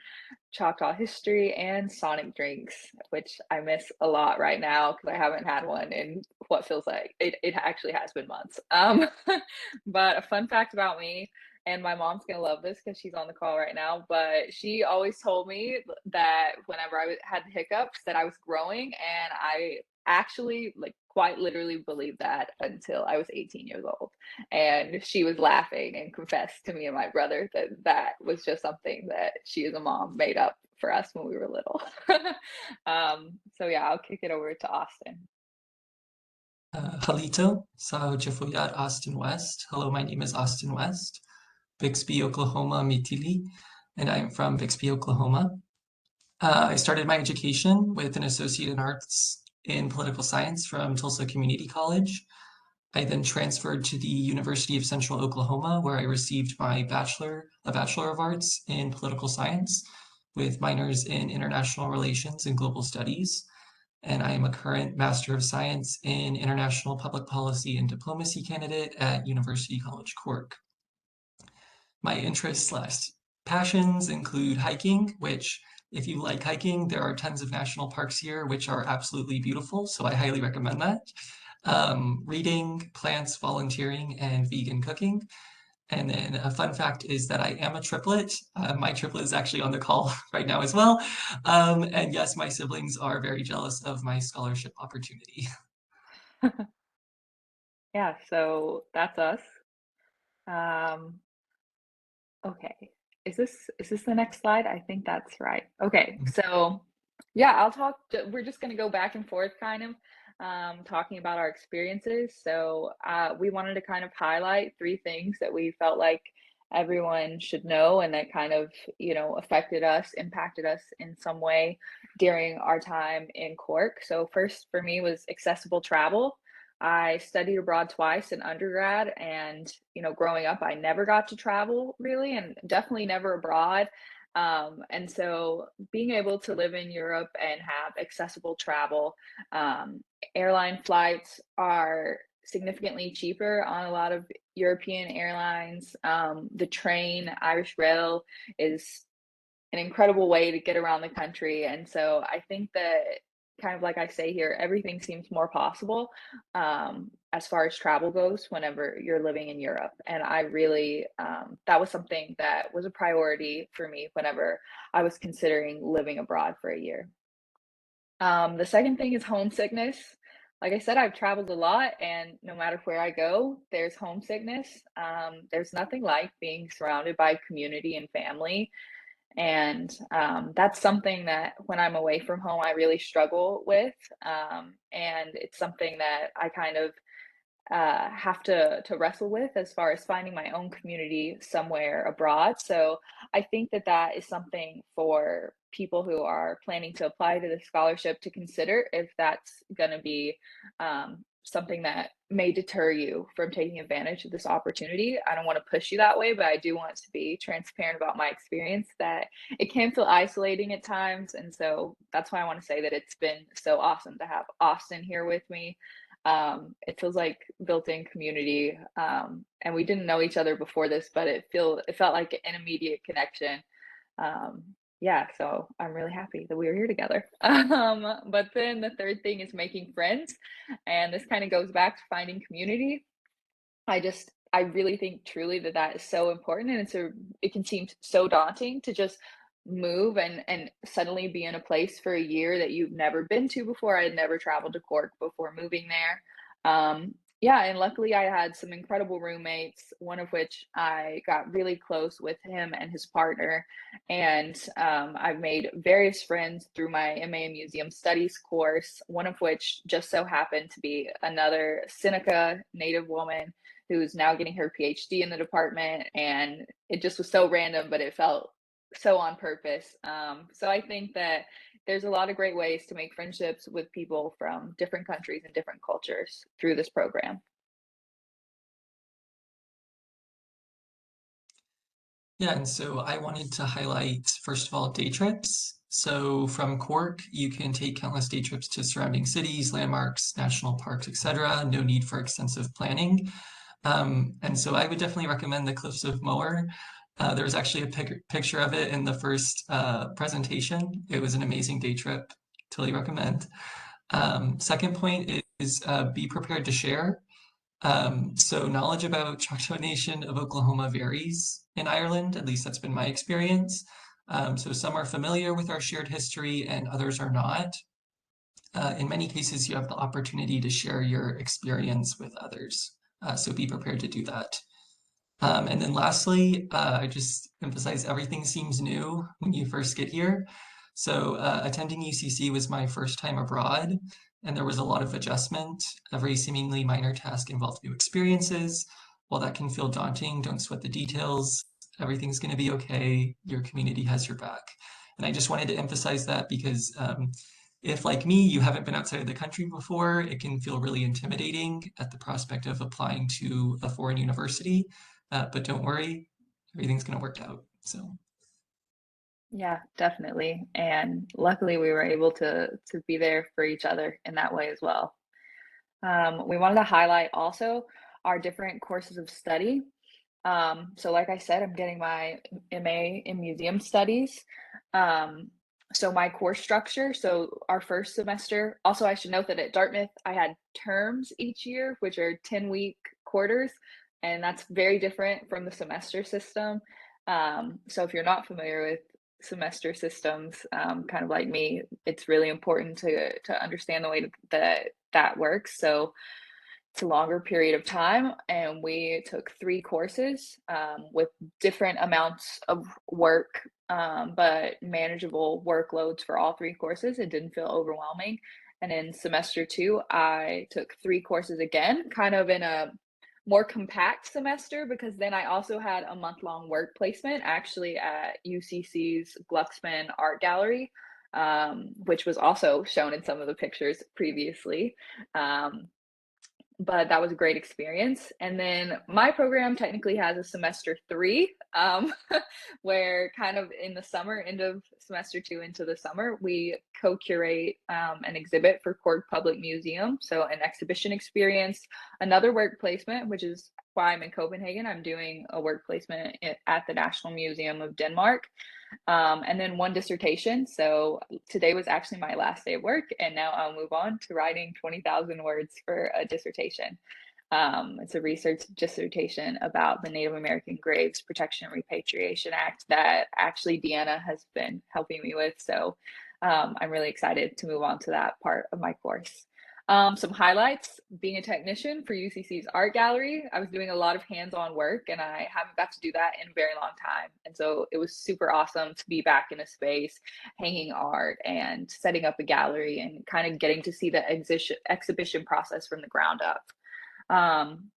S3: Choctaw history, and sonic drinks, which I miss a lot right now because I haven't had one in what feels like it actually has been months. But a fun fact about me, and my mom's gonna love this because she's on the call right now, but she always told me that whenever had hiccups that I was growing, and I actually like quite literally believed that until I was 18 years old. And she was laughing and confessed to me and my brother that that was just something that she as a mom made up for us when we were little. So yeah, I'll kick it over to Austin.
S7: Halito, sa Jeffuyat Austin West. Hello, my name is Austin West, Bixby, Oklahoma, Mitili, and I'm from Bixby, Oklahoma. I started my education with an Associate in Arts in Political Science from Tulsa Community College. I then transferred to the University of Central Oklahoma, where I received my a Bachelor of Arts in Political Science with minors in International Relations and Global Studies. And I am a current Master of Science in International Public Policy and Diplomacy candidate at University College Cork. My interests/passions include hiking, which if you like hiking, there are tons of national parks here, which are absolutely beautiful. So I highly recommend that. Reading, plants, volunteering, and vegan cooking. And then a fun fact is that I am a triplet. My triplet is actually on the call right now as well. And yes, my siblings are very jealous of my scholarship opportunity.
S3: Yeah, so that's us. Um, okay. Is this the next slide? I think that's right. Okay, so yeah, we're just gonna go back and forth kind of talking about our experiences. So we wanted to kind of highlight three things that we felt like everyone should know and that kind of, affected us, impacted us in some way during our time in Cork. So first for me was accessible travel. I studied abroad twice in undergrad, and growing up, I never got to travel really, and definitely never abroad. And so being able to live in Europe and have accessible travel, airline flights are significantly cheaper on a lot of European airlines. The train, Irish Rail, is an incredible way to get around the country. And so I think that kind of like I say here, everything seems more possible as far as travel goes whenever you're living in Europe. And I really, that was something that was a priority for me whenever I was considering living abroad for a year. The second thing is homesickness. Like I said, I've traveled a lot, and no matter where I go, there's homesickness. There's nothing like being surrounded by community and family, and that's something that when I'm away from home, I really struggle with. And it's something that I kind of have to wrestle with as far as finding my own community somewhere abroad. So I think that that is something for people who are planning to apply to the scholarship to consider if that's going to be something that may deter you from taking advantage of this opportunity. I don't want to push you that way, but I do want to be transparent about my experience that it can feel isolating at times. And so that's why I want to say that it's been so awesome to have Austin here with me. It feels like built-in community, and we didn't know each other before this, but it felt like an immediate connection. um, yeah, so I'm really happy that we are here together. But then the third thing is making friends, and this kind of goes back to finding community. I really think truly that that is so important, and it can seem so daunting to just move and suddenly be in a place for a year that you've never been to before. I had never traveled to Cork before moving there. Yeah, and luckily I had some incredible roommates, one of which I got really close with him and his partner. And I've made various friends through my MA in Museum Studies course, one of which just so happened to be another Seneca Native woman who's now getting her PhD in the department. And it just was so random, but it felt so on purpose. So I think that there's a lot of great ways to make friendships with people from different countries and different cultures through this program.
S7: Yeah, and so I wanted to highlight, first of all, day trips. So from Cork, you can take countless day trips to surrounding cities, landmarks, national parks, etc. No need for extensive planning. And so I would definitely recommend the Cliffs of Moher. There was actually a picture of it in the first presentation. It was an amazing day trip. Totally recommend. Second point is be prepared to share. So knowledge about Choctaw Nation of Oklahoma varies in Ireland, at least that's been my experience. So some are familiar with our shared history and others are not. In many cases, you have the opportunity to share your experience with others. So be prepared to do that. And then lastly, I just emphasize everything seems new when you first get here. So attending UCC was my first time abroad, and there was a lot of adjustment. Every seemingly minor task involved new experiences. While that can feel daunting, don't sweat the details. Everything's going to be okay. Your community has your back. And I just wanted to emphasize that because if, like me, you haven't been outside of the country before, it can feel really intimidating at the prospect of applying to a foreign university. But don't worry, everything's going to work out. So.
S3: Yeah, definitely. And luckily we were able to be there for each other in that way as well. We wanted to highlight also our different courses of study. So like I said, I'm getting my MA in Museum Studies. So my course structure, so our first semester, also I should note that at Dartmouth, I had terms each year, which are 10-week quarters, and that's very different from the semester system. So if you're not familiar with semester systems, kind of like me, it's really important to understand the way that works. So it's a longer period of time, and we took 3 courses with different amounts of work, but manageable workloads for all 3 courses. It didn't feel overwhelming. And in semester 2, I took 3 courses again, kind of in a more compact semester, because then I also had a month-long work placement actually at UCC's Glucksman Art Gallery, which was also shown in some of the pictures previously. But that was a great experience. And then my program technically has a semester 3, where kind of in the summer, end of semester 2 into the summer, we co-curate an exhibit for Cork Public Museum. So an exhibition experience, another work placement, which is why I'm in Copenhagen. I'm doing a work placement at the National Museum of Denmark. And then 1 dissertation. So today was actually my last day of work, and now I'll move on to writing 20,000 words for a dissertation. It's a research dissertation about the Native American Graves Protection and Repatriation Act that actually Deanna has been helping me with. So I'm really excited to move on to that part of my course. Some highlights: being a technician for UCC's art gallery. I was doing a lot of hands-on work, and I haven't got to do that in a very long time. And so it was super awesome to be back in a space, hanging art and setting up a gallery and kind of getting to see the exhibition process from the ground up.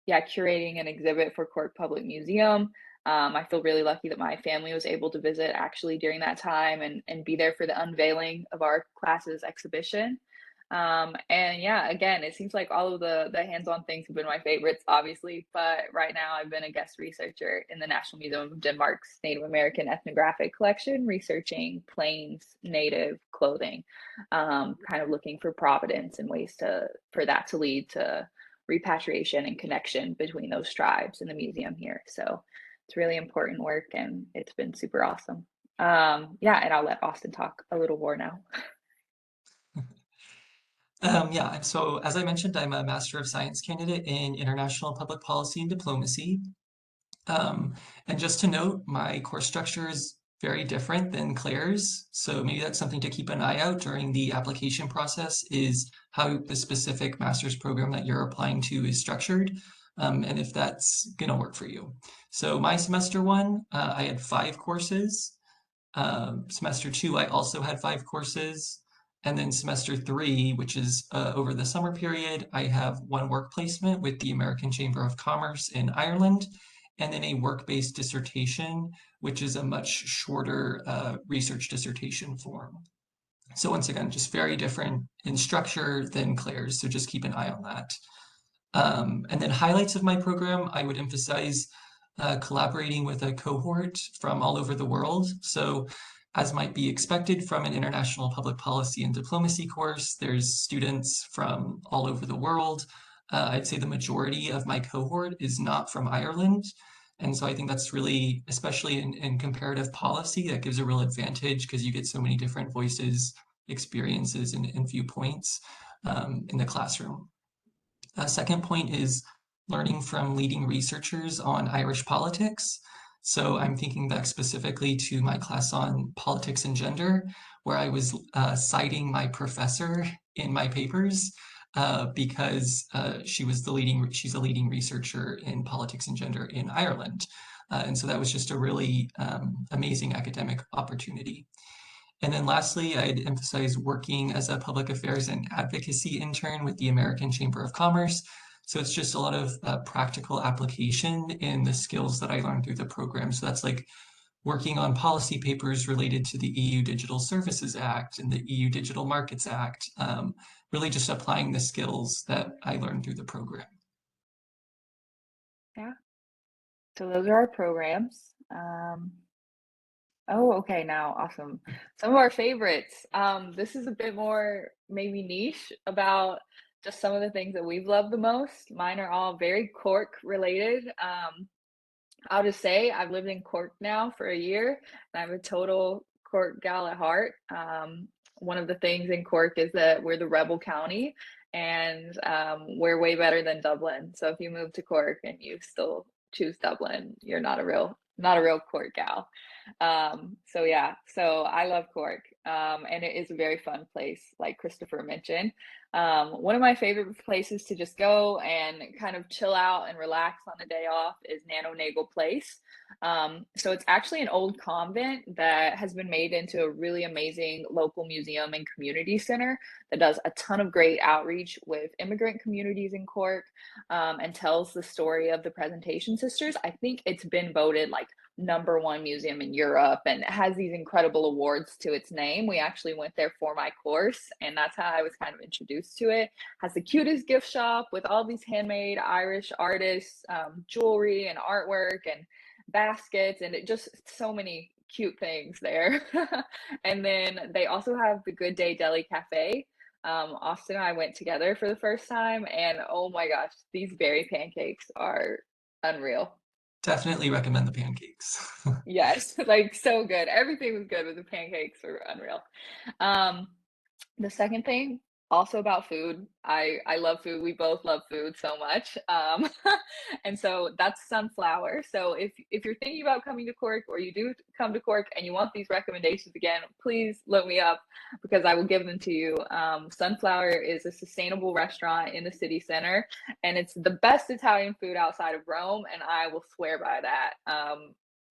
S3: Yeah, curating an exhibit for Cork Public Museum. I feel really lucky that my family was able to visit actually during that time and be there for the unveiling of our class's exhibition. And yeah, again, it seems like all of the hands-on things have been my favorites, obviously, but right now I've been a guest researcher in the National Museum of Denmark's Native American ethnographic collection, researching Plains Native clothing, kind of looking for provenance and ways for that to lead to repatriation and connection between those tribes in the museum here. So it's really important work, and it's been super awesome. Yeah, and I'll let Austin talk a little more now.
S7: Yeah, so as I mentioned, I'm a Master of Science candidate in International Public Policy and Diplomacy. And just to note, my course structure is very different than Claire's. So maybe that's something to keep an eye out during the application process, is how the specific master's program that you're applying to is structured, and if that's going to work for you. So my semester one, I had 5 courses. Semester 2, I also had 5 courses. And then semester 3, which is over the summer period, I have 1 work placement with the American Chamber of Commerce in Ireland, and then a work-based dissertation, which is a much shorter research dissertation form. So once again, just very different in structure than Claire's, so just keep an eye on that. And then highlights of my program, I would emphasize collaborating with a cohort from all over the world. So as might be expected from an international public policy and diplomacy course, there's students from all over the world. I'd say the majority of my cohort is not from Ireland. And so I think that's really, especially in comparative policy, that gives a real advantage because you get so many different voices, experiences, and viewpoints in the classroom. Second point is learning from leading researchers on Irish politics. So I'm thinking back specifically to my class on politics and gender, where I was citing my professor in my papers because she's a leading researcher in politics and gender in Ireland. And so that was just a really amazing academic opportunity. And then lastly, I'd emphasize working as a public affairs and advocacy intern with the American Chamber of Commerce. So it's just a lot of practical application in the skills that I learned through the program. So that's like working on policy papers related to the EU Digital Services Act and the EU Digital Markets Act, really just applying the skills that I learned through the program.
S3: Yeah. So those are our programs. Oh, okay, now awesome. Some of our favorites. This is a bit more maybe niche about just some of the things that we've loved the most. Mine are all very Cork related. I'll just say I've lived in Cork now for a year, and I'm a total Cork gal at heart. One of the things in Cork is that we're the rebel county, and we're way better than Dublin. So if you move to Cork and you still choose Dublin, you're not a real Cork gal. So yeah, so I love Cork, and it is a very fun place, like Christopher mentioned. One of my favorite places to just go and kind of chill out and relax on a day off is Nano Place. So it's actually an old convent that has been made into a really amazing local museum and community center that does a ton of great outreach with immigrant communities in Cork, and tells the story of the Presentation Sisters. I think it's been voted like #1 museum in Europe and has these incredible awards to its name. We actually went there for my course, and that's how I was kind of introduced to it. Has the cutest gift shop with all these handmade Irish artists, jewelry and artwork and baskets, and it just so many cute things there. And then they also have the Good Day Deli Cafe. Austin and I went together for the first time, and oh my gosh, these berry pancakes are unreal.
S7: Definitely recommend the pancakes.
S3: Yes, like so good. Everything was good, but the pancakes were unreal. The second thing, also about food. I love food. We both love food so much. And so that's sunflower. So if you're thinking about coming to Cork, or you do come to Cork and you want these recommendations again, please look me up because I will give them to you. Sunflower is a sustainable restaurant in the city center, and it's the best Italian food outside of Rome, and I will swear by that.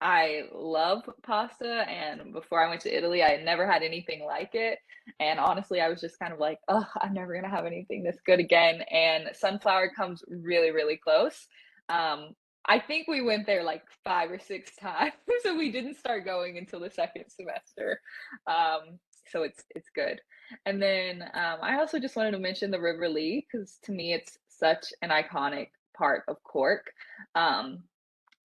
S3: I love pasta, and before I went to Italy, I had never had anything like it. And honestly, I was just kind of like, oh, I'm never gonna have anything this good again. And Sunflower comes really, really close. I think we went there like 5 or 6 times, so we didn't start going until the second semester. So it's good. And then I also just wanted to mention the River Lee because to me it's such an iconic part of Cork.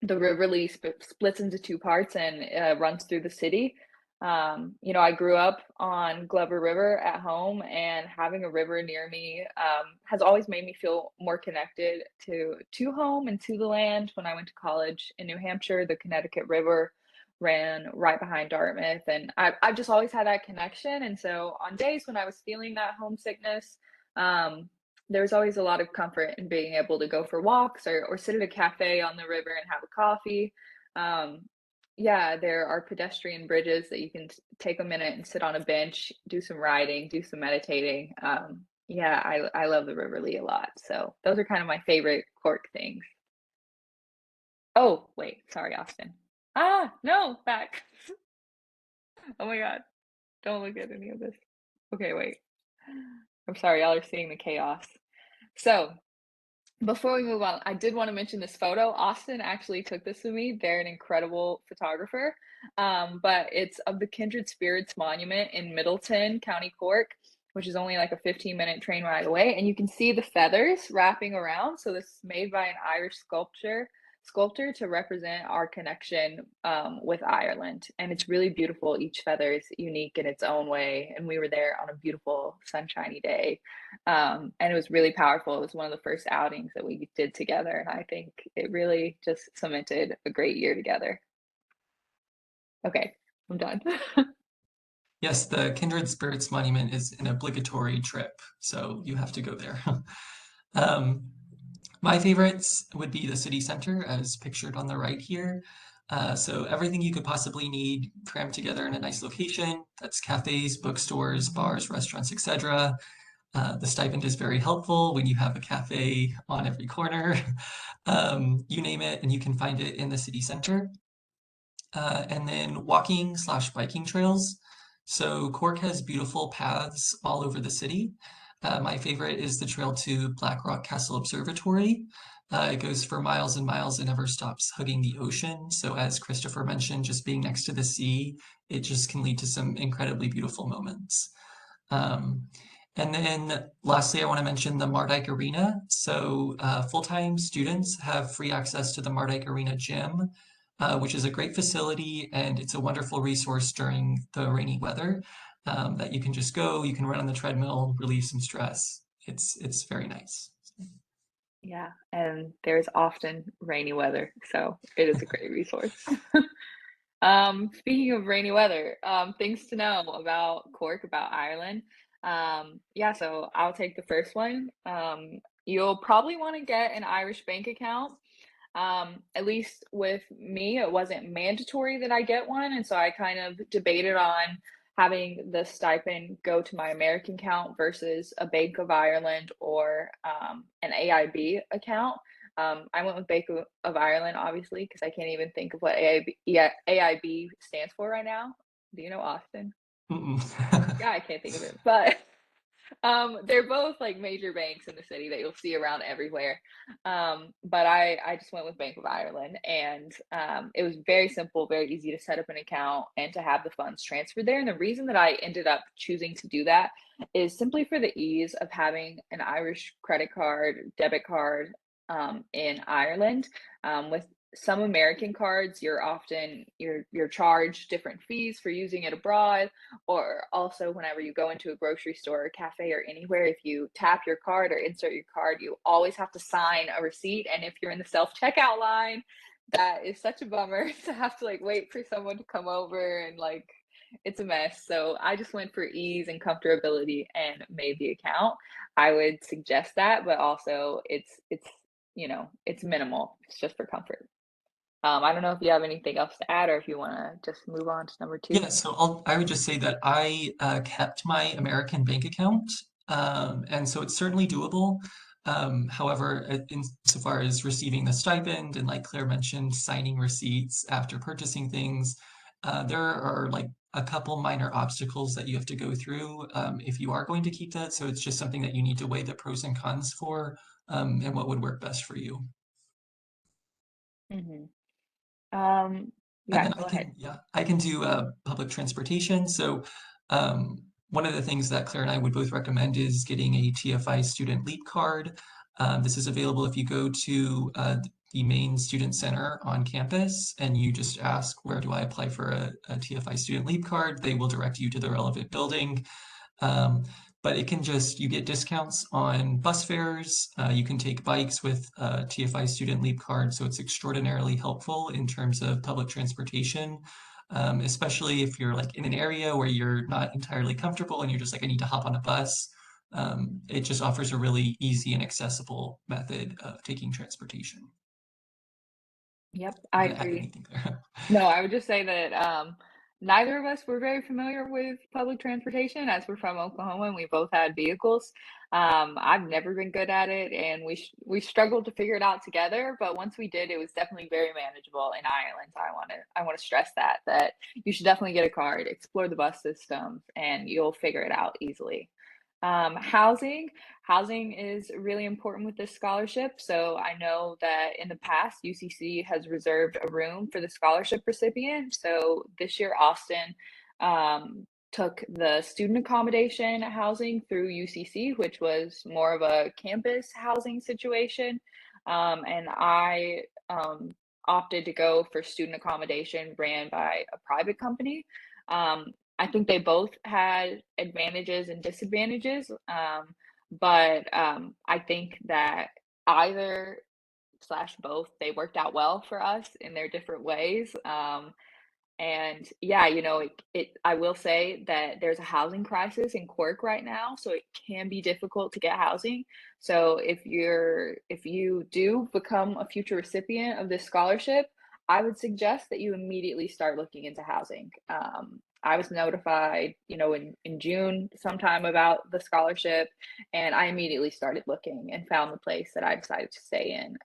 S3: The River Lee splits into 2 parts and runs through the city. You know, I grew up on Glover River at home, and having a river near me has always made me feel more connected to home and to the land. When I went to college in New Hampshire, the Connecticut River ran right behind Dartmouth, and I've just always had that connection. And so on days when I was feeling that homesickness, there was always a lot of comfort in being able to go for walks or sit at a cafe on the river and have a coffee. yeah, there are pedestrian bridges that you can take a minute and sit on a bench, do some riding, do some meditating. Yeah, I love the River Lee a lot. So those are kind of my favorite Cork things. Oh, wait, sorry, Austin. Ah, no, back. Oh my God, don't look at any of this. Okay, wait. I'm sorry, y'all are seeing the chaos. So before we move on, I did want to mention this photo. Austin actually took this with me. They're an incredible photographer. But it's of the Kindred Spirits Monument in Middleton, County Cork, which is only like a 15-minute train ride away. And you can see the feathers wrapping around. So this is made by an Irish sculptor to represent our connection with Ireland. And it's really beautiful. Each feather is unique in its own way. And we were there on a beautiful sunshiny day. And it was really powerful. It was one of the first outings that we did together. And I think it really just cemented a great year together. Okay, I'm done.
S7: Yes, the Kindred Spirits Monument is an obligatory trip, so you have to go there. My favorites would be the city center, as pictured on the right here. So everything you could possibly need crammed together in a nice location. That's cafes, bookstores, bars, restaurants, etc. The stipend is very helpful when you have a cafe on every corner. You name it, and you can find it in the city center. And then walking/biking trails. So Cork has beautiful paths all over the city. My favorite is the trail to Black Rock Castle Observatory. It goes for miles and miles and never stops hugging the ocean. So as Christopher mentioned, just being next to the sea, it just can lead to some incredibly beautiful moments. And then lastly, I want to mention the Mardyke Arena. So full-time students have free access to the Mardyke Arena gym, which is a great facility, and it's a wonderful resource during the rainy weather that you can just go, you can run on the treadmill, relieve some stress. It's very nice.
S3: Yeah, and there's often rainy weather, so it is a great resource. Speaking of rainy weather, things to know about Cork, about Ireland. Yeah, so I'll take the first one. You'll probably want to get an Irish bank account. At least with me, it wasn't mandatory that I get one, and so I kind of debated on having the stipend go to my American account versus a Bank of Ireland or an AIB account. I went with Bank of Ireland, obviously, because I can't even think of what AIB stands for right now. Do you know, Austin?
S7: Mm-mm.
S3: Yeah, I can't think of it, but they're both like major banks in the city that you'll see around everywhere. But I just went with Bank of Ireland, and it was very simple, very easy to set up an account and to have the funds transferred there. And the reason that I ended up choosing to do that is simply for the ease of having an Irish credit card, debit card in Ireland. With some American cards, you're charged different fees for using it abroad, or also whenever you go into a grocery store or cafe or anywhere, if you tap your card or insert your card, you always have to sign a receipt. And if you're in the self-checkout line, that is such a bummer to have to like wait for someone to come over, and like it's a mess. So I just went for ease and comfortability and made the account. I would suggest that, but also it's minimal. It's just for comfort. I don't know if you have anything else to add or if you want to just move on to number two.
S7: Yeah, so I would just say that I kept my American bank account, and so it's certainly doable. However, insofar as receiving the stipend and like Claire mentioned, signing receipts after purchasing things, there are like a couple minor obstacles that you have to go through if you are going to keep that. So it's just something that you need to weigh the pros and cons for, and what would work best for you.
S3: Mm-hmm.
S7: And
S3: Yeah,
S7: then
S3: go ahead.
S7: I can do public transportation. So one of the things that Claire and I would both recommend is getting a TFI student leap card. This is available if you go to the main student center on campus and you just ask, where do I apply for a TFI student leap card? They will direct you to the relevant building. But you get discounts on bus fares. You can take bikes with TFI student leap card. So it's extraordinarily helpful in terms of public transportation, especially if you're like in an area where you're not entirely comfortable and you're just like, I need to hop on a bus. It just offers a really easy and accessible method of taking transportation.
S3: Yep,
S7: You
S3: I
S7: want to add
S3: agree.
S7: anything there?
S3: No, I would just say that neither of us were very familiar with public transportation as we're from Oklahoma and we both had vehicles. I've never been good at it, and we struggled to figure it out together. But once we did, it was definitely very manageable in Ireland. I want to stress that you should definitely get a card, explore the bus systems, and you'll figure it out easily. Housing is really important with this scholarship. So I know that in the past, UCC has reserved a room for the scholarship recipient. So this year, Austin took the student accommodation housing through UCC, which was more of a campus housing situation. And I opted to go for student accommodation ran by a private company. I think they both had advantages and disadvantages, but I think that either slash both they worked out well for us in their different ways. And yeah, you know, I will say that there's a housing crisis in Cork right now, so it can be difficult to get housing. So if you do become a future recipient of this scholarship, I would suggest that you immediately start looking into housing. I was notified, you know, in June sometime about the scholarship, and I immediately started looking and found the place that I decided to stay in.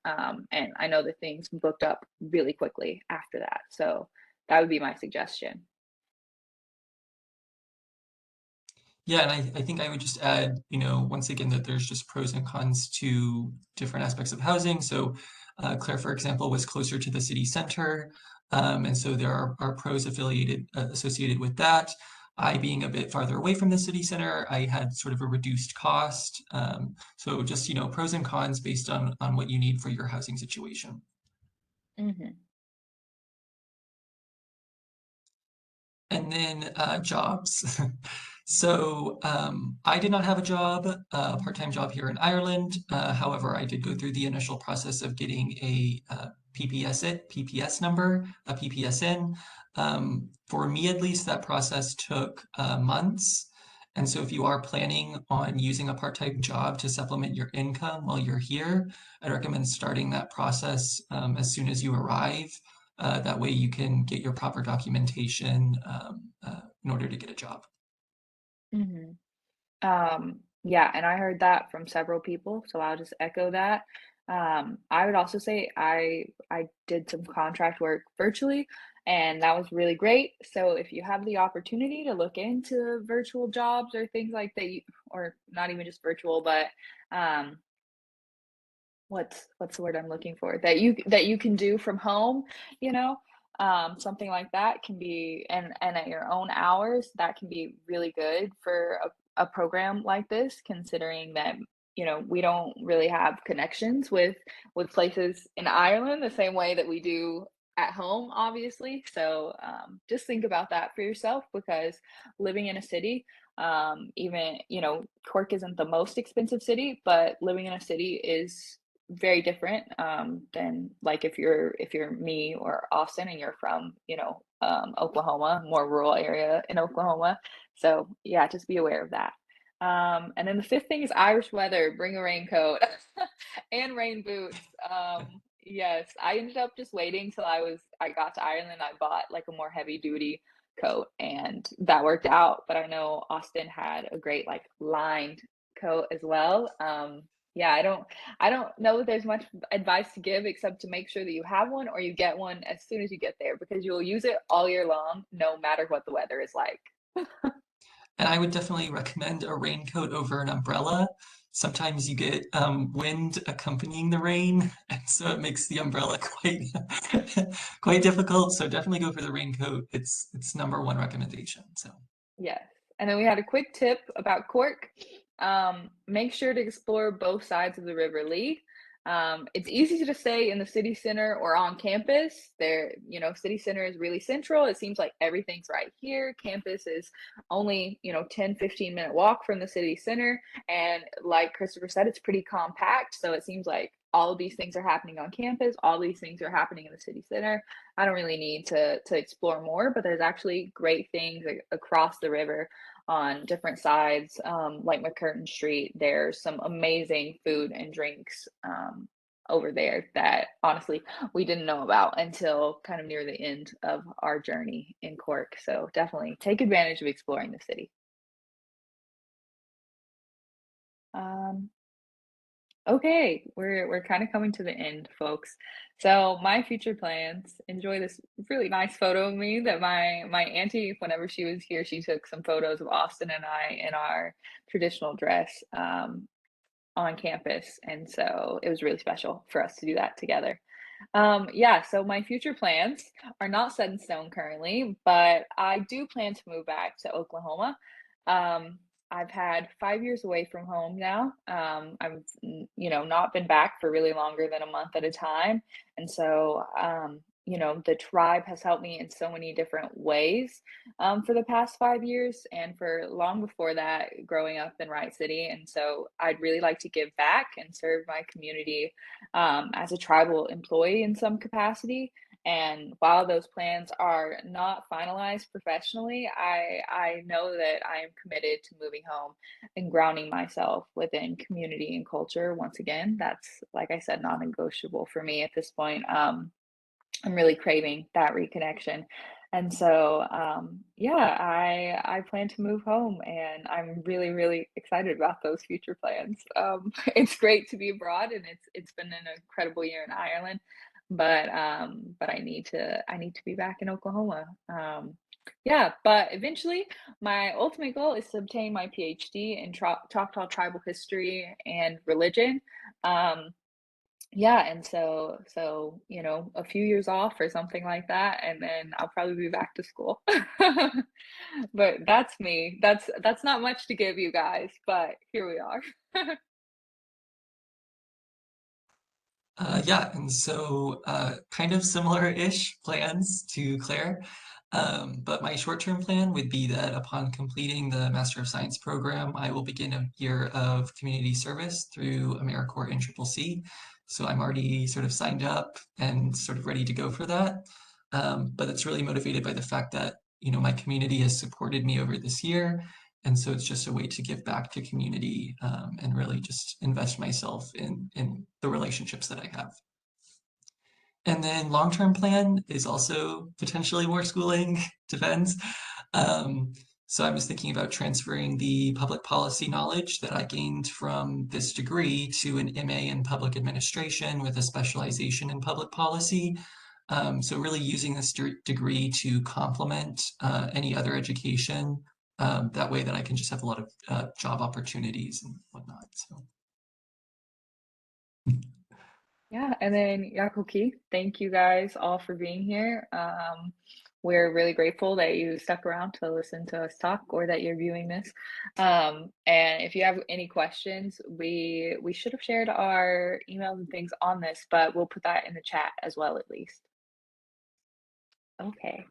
S3: And I know that things booked up really quickly after that. So that would be my suggestion.
S7: Yeah, and I think I would just add, you know, once again, that there's just pros and cons to different aspects of housing. So Claire, for example, was closer to the city center. And so there are pros associated with that. I being a bit farther away from the city center, I had sort of a reduced cost. So just, you know, pros and cons based on what you need for your housing situation.
S3: Mm-hmm.
S7: And then jobs. So I did not have a job, a part-time job here in Ireland. However, I did go through the initial process of getting a PPS number, a PPSN. For me, at least, that process took months. And so if you are planning on using a part-time job to supplement your income while you're here, I recommend starting that process as soon as you arrive. That way you can get your proper documentation in order to get a job.
S3: Mm-hmm. Yeah, and I heard that from several people, so I'll just echo that. I would also say I did some contract work virtually, and that was really great. So if you have the opportunity to look into virtual jobs or things like that, or not even just virtual, but um, what's the word I'm looking for? That you can do from home, you know, something like that can be, and at your own hours, that can be really good for a program like this, considering that, you know, we don't really have connections with places in Ireland the same way that we do at home, obviously. So just think about that for yourself, because living in a city, even, you know, Cork isn't the most expensive city, but living in a city is very different than like if you're me or Austin and you're from, you know, Oklahoma, more rural area in Oklahoma. So yeah, just be aware of that. And then the fifth thing is Irish weather. Bring a raincoat and rain boots. Yes, I ended up just waiting till I got to Ireland. I bought like a more heavy duty coat, and that worked out. But I know Austin had a great like lined coat as well. Yeah, I don't know that there's much advice to give except to make sure that you have one or you get one as soon as you get there, because you'll use it all year long, no matter what the weather is like.
S7: And I would definitely recommend a raincoat over an umbrella. Sometimes you get wind accompanying the rain, and so it makes the umbrella quite quite difficult. So definitely go for the raincoat. It's number one recommendation. So
S3: Yes. And then we had a quick tip about Cork. Make sure to explore both sides of the River Lee. It's easy to stay in the city center or on campus. There, you know, city center is really central. It seems like everything's right here. Campus is only, you know, 10-15 minute walk from the city center. And like Christopher said, it's pretty compact. So it seems like all of these things are happening on campus. All these things are happening in the city center. I don't really need to explore more, but there's actually great things across the river on different sides, like McCurtain Street. There's some amazing food and drinks over there that honestly we didn't know about until kind of near the end of our journey in Cork. So definitely take advantage of exploring the city. Um, Okay, we're kind of coming to the end, folks. So my future plans, enjoy this really nice photo of me that my auntie, whenever she was here, she took some photos of Austin and I in our traditional dress on campus. And so it was really special for us to do that together. Yeah, so my future plans are not set in stone currently, but I do plan to move back to Oklahoma. Um, I've had 5 years away from home now. Not been back for really longer than a month at a time. And so, the tribe has helped me in so many different ways for the past 5 years and for long before that, growing up in Wright City. And so I'd really like to give back and serve my community as a tribal employee in some capacity. And while those plans are not finalized professionally, I know that I am committed to moving home and grounding myself within community and culture. Once again, that's, like I said, non-negotiable for me at this point. I'm really craving that reconnection. And so, yeah, I plan to move home, and I'm really, really excited about those future plans. It's great to be abroad, and it's been an incredible year in Ireland, but I need to be back in Oklahoma. Yeah, but eventually, my ultimate goal is to obtain my PhD in Choctaw tribal history and religion. Um, yeah, and so, a few years off or something like that, and then I'll probably be back to school. But that's me. That's not much to give you guys, but here we are.
S7: Yeah, and so kind of similar-ish plans to Claire. But my short-term plan would be that upon completing the Master of Science program, I will begin a year of community service through AmeriCorps and CCC. So I'm already sort of signed up and sort of ready to go for that. But it's really motivated by the fact that, my community has supported me over this year. And so it's just a way to give back to community and really just invest myself in the relationships that I have. And then long-term plan is also potentially more schooling, depends. Um, so I was thinking about transferring the public policy knowledge that I gained from this degree to an MA in public administration with a specialization in public policy. So really using this degree to complement any other education. That way that I can just have a lot of job opportunities and whatnot. So.
S3: Yeah, and then Yakoki, thank you guys all for being here. We're really grateful that you stuck around to listen to us talk or that you're viewing this. And if you have any questions, we should have shared our emails and things on this, but we'll put that in the chat as well, at least. Okay.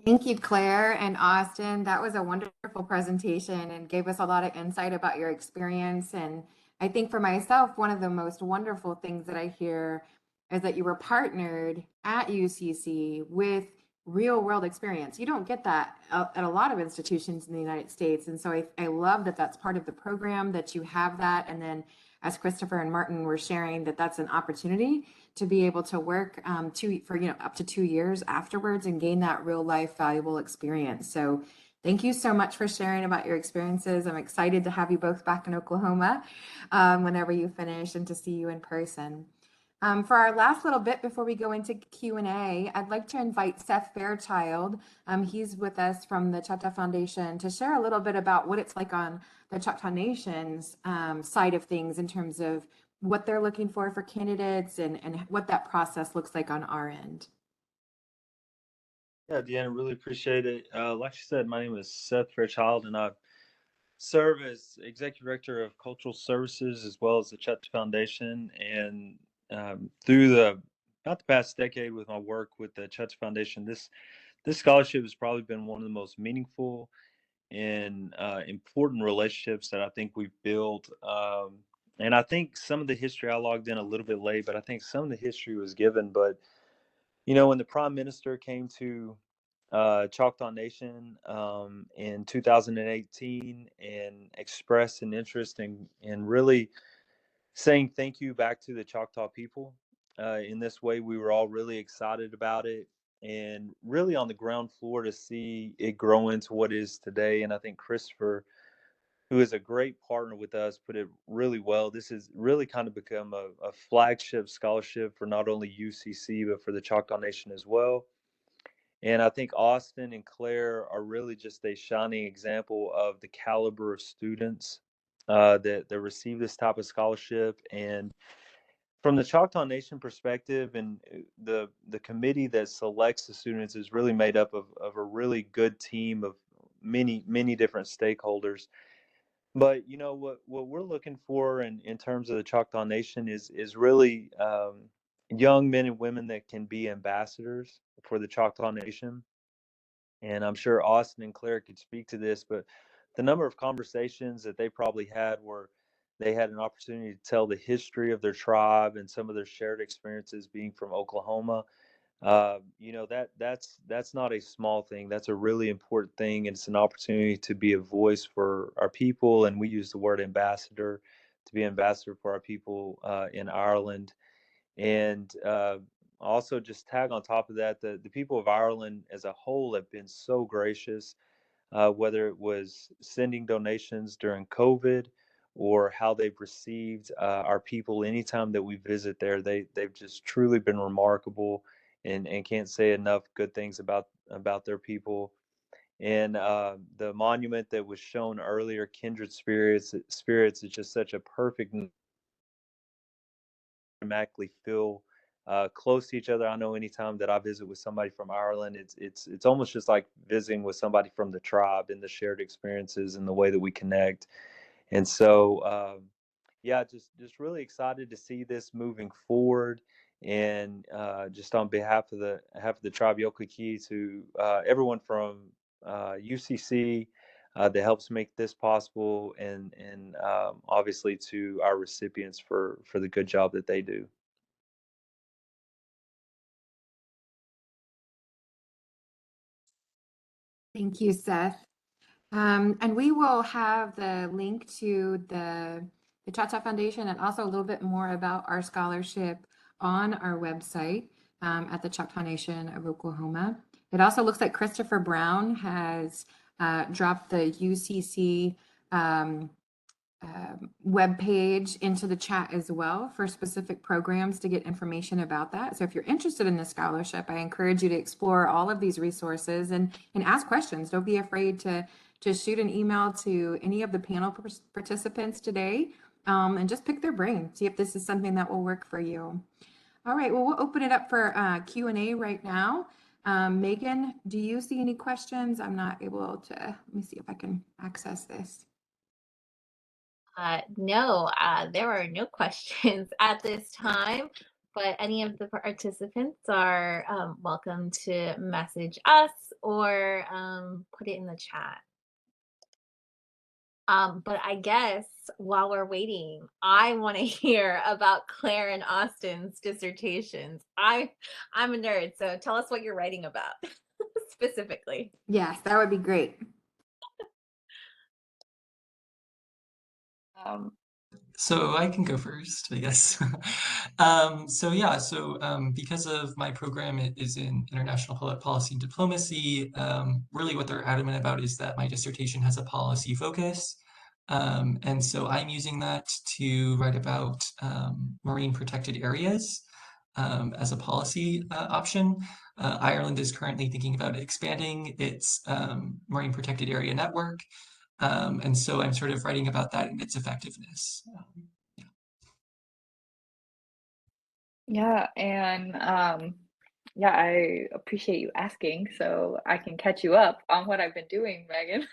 S4: Thank you, Claire and Austin. That was a wonderful presentation and gave us a lot of insight about your experience. And I think for myself, one of the most wonderful things that I hear is that you were partnered at UCC with real world experience. You don't get that at a lot of institutions in the United States. And so I love that that's part of the program, that you have that. And then as Christopher and Martin were sharing, that that's an opportunity to be able to work up to 2 years afterwards and gain that real life valuable experience. So thank you so much for sharing about your experiences. I'm excited to have you both back in Oklahoma whenever you finish and to see you in person. For our last little bit before we go into Q&A, I'd like to invite Seth Fairchild. He's with us from the Choctaw Foundation to share a little bit about what it's like on the Choctaw Nation's side of things in terms of what they're looking for candidates and what that process looks like on our end.
S8: Yeah, Deanna, really appreciate it. Like you said, my name is Seth Fairchild, and I serve as Executive Director of Cultural Services as well as the Choctaw Foundation. And through about the past decade with my work with the Choctaw Foundation, this scholarship has probably been one of the most meaningful and important relationships that I think we've built. And I think some of the history, I logged in a little bit late, but I think some of the history was given. But, when the Prime Minister came to Choctaw Nation in 2018 and expressed an interest in really saying thank you back to the Choctaw people. In this way, we were all really excited about it and really on the ground floor to see it grow into what it is today. And I think Christopher, who is a great partner with us, put it really well. This has really kind of become a flagship scholarship for not only UCC, but for the Choctaw Nation as well. And I think Austin and Claire are really just a shining example of the caliber of students that receive this type of scholarship. And from the Choctaw Nation perspective, and the committee that selects the students is really made up of a really good team of many different stakeholders. But you know what we're looking for in terms of the Choctaw Nation is really young men and women that can be ambassadors for the Choctaw Nation. And I'm sure Austin and Claire could speak to this, but the number of conversations that they probably had where they had an opportunity to tell the history of their tribe and some of their shared experiences being from Oklahoma. You know, that's not a small thing. That's a really important thing, and it's an opportunity to be a voice for our people. And we use the word ambassador to be ambassador for our people in Ireland. And also, just tag on top of that, the people of Ireland as a whole have been so gracious, whether it was sending donations during COVID or how they've received our people anytime that we visit there. They've just truly been remarkable, and can't say enough good things about their people. And the monument that was shown earlier, Kindred Spirits, is just such a perfect automatically feel close to each other. I know anytime that I visit with somebody from Ireland, it's almost just like visiting with somebody from the tribe, and the shared experiences and the way that we connect. And so, yeah, just really excited to see this moving forward. And just on behalf of the tribe Yokiki, to everyone from UCC that helps make this possible, and obviously to our recipients for the good job that they do.
S4: Thank you, Seth. And we will have the link to the Choctaw Foundation and also a little bit more about our scholarship on our website at the Choctaw Nation of Oklahoma. It also looks like Christopher Brown has dropped the UCC web page into the chat as well for specific programs to get information about that. So if you're interested in the scholarship, I encourage you to explore all of these resources and ask questions. Don't be afraid to shoot an email to any of the panel participants today and just pick their brain, see if this is something that will work for you. All right, well, we'll open it up for Q&A right now. Megan, do you see any questions? I'm not able to, let me see if I can access this.
S1: No, there are no questions at this time, but any of the participants are welcome to message us or put it in the chat. But I guess while we're waiting, I want to hear about Claire and Austin's dissertations. I'm a nerd, so tell us what you're writing about specifically.
S4: Yes, that would be great.
S7: So I can go first, I guess. Because of my program it is in international policy and diplomacy, really what they're adamant about is that my dissertation has a policy focus. And so I'm using that to write about marine protected areas as a policy option. Ireland is currently thinking about expanding its marine protected area network. And so I'm sort of writing about that and its effectiveness.
S3: Yeah, and yeah, I appreciate you asking so I can catch you up on what I've been doing, Megan.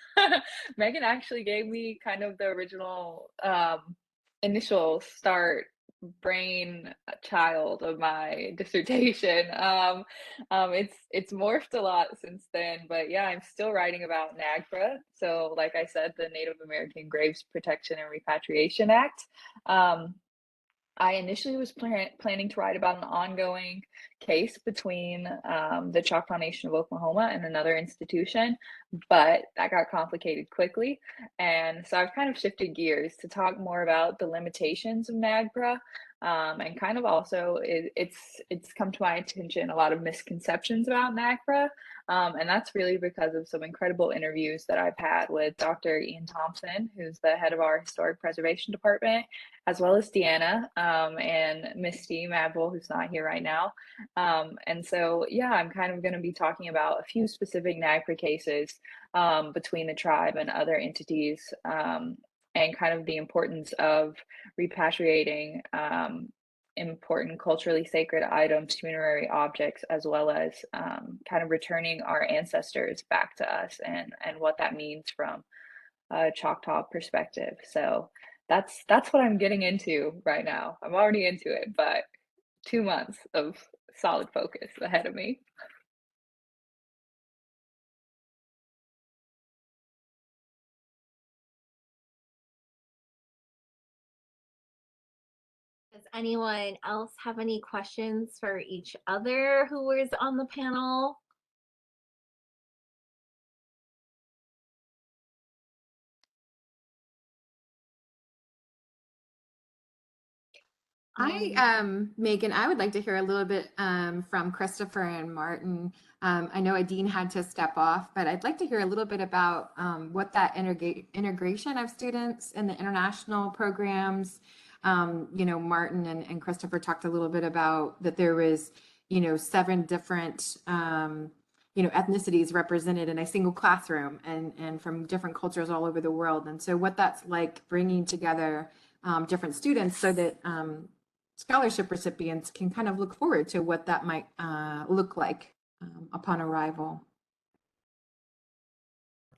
S3: Megan actually gave me kind of the original initial start brain child of my dissertation. It's morphed a lot since then, but yeah, I'm still writing about NAGPRA. So like I said, the Native American Graves Protection and Repatriation Act. I initially was planning to write about an ongoing case between the Choctaw Nation of Oklahoma and another institution, but that got complicated quickly. And so I've kind of shifted gears to talk more about the limitations of NAGPRA. And kind of also it's come to my attention a lot of misconceptions about NAGPRA. And that's really because of some incredible interviews that I've had with Dr. Ian Thompson, who's the head of our historic preservation department, as well as Deanna and Misty Madville, who's not here right now. And so, yeah, I'm kind of going to be talking about a few specific NAGPRA cases between the tribe and other entities, and kind of the importance of repatriating important culturally sacred items, funerary objects, as well as kind of returning our ancestors back to us and what that means from a Choctaw perspective. So that's what I'm getting into right now. I'm already into it, but 2 months of solid focus ahead of me.
S1: Does anyone else have any questions for each other who was on the panel?
S4: Megan, I would like to hear a little bit from Christopher and Martin. I know Adine had to step off, but I'd like to hear a little bit about what that integration of students in the international programs. Martin and Christopher talked a little bit about that there was, 7 different, ethnicities represented in a single classroom and from different cultures all over the world. And so what that's like bringing together different students so that scholarship recipients can kind of look forward to what that might look like upon arrival.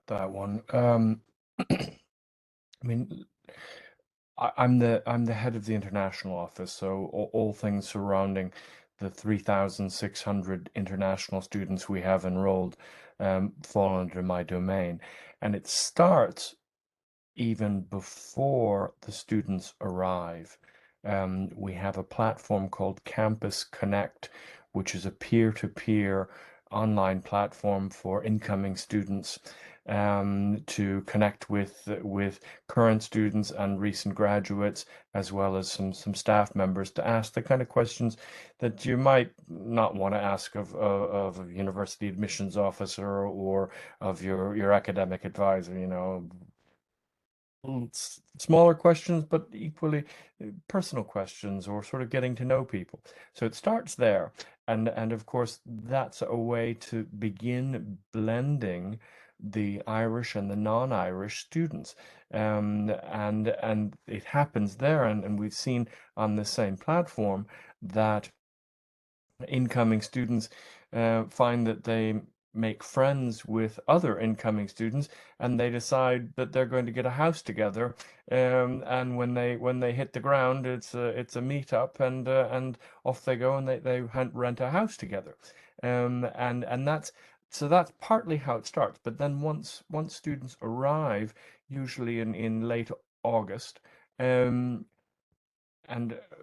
S2: That one. I mean, I'm the head of the international office, so all things surrounding the 3,600 international students we have enrolled fall under my domain, and it starts even before the students arrive. We have a platform called Campus Connect, which is a peer-to-peer online platform for incoming students to connect with current students and recent graduates, as well as some staff members, to ask the kind of questions that you might not want to ask of a university admissions officer or of your academic advisor. Smaller questions, but equally personal questions, or sort of getting to know people. So it starts there, and of course that's a way to begin blending the Irish and the non-Irish students, and it happens there, and we've seen on the same platform that incoming students find that they make friends with other incoming students, and they decide that they're going to get a house together. And when they hit the ground, it's a meetup, and off they go, and they rent a house together. And that's partly how it starts. But then once students arrive, usually in late August, and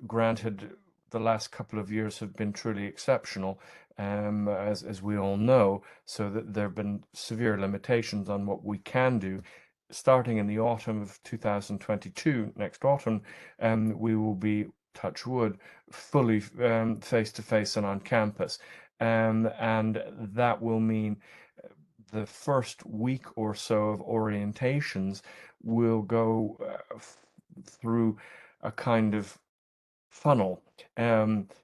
S2: granted, the last couple of years have been truly exceptional, as we all know, so that there have been severe limitations on what we can do. Starting in the autumn of 2022, next autumn, we will be, touch wood, fully face to face and on campus, and that will mean the first week or so of orientations will go through a kind of funnel.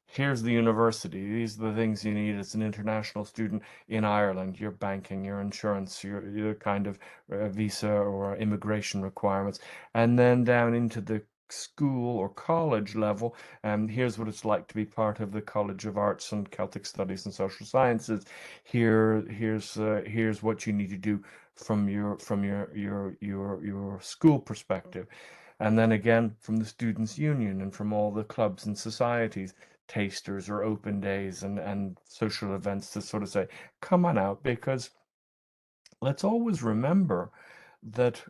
S2: Here's the university. These are the things you need as an international student in Ireland: your banking, your insurance, your kind of visa or immigration requirements. And then down into the school or college level, here's what it's like to be part of the College of Arts and Celtic Studies and Social Sciences. Here's what you need to do from your school perspective. And then again, from the Students' Union and from all the clubs and societies, tasters or open days and social events, to sort of say, come on out, because let's always remember that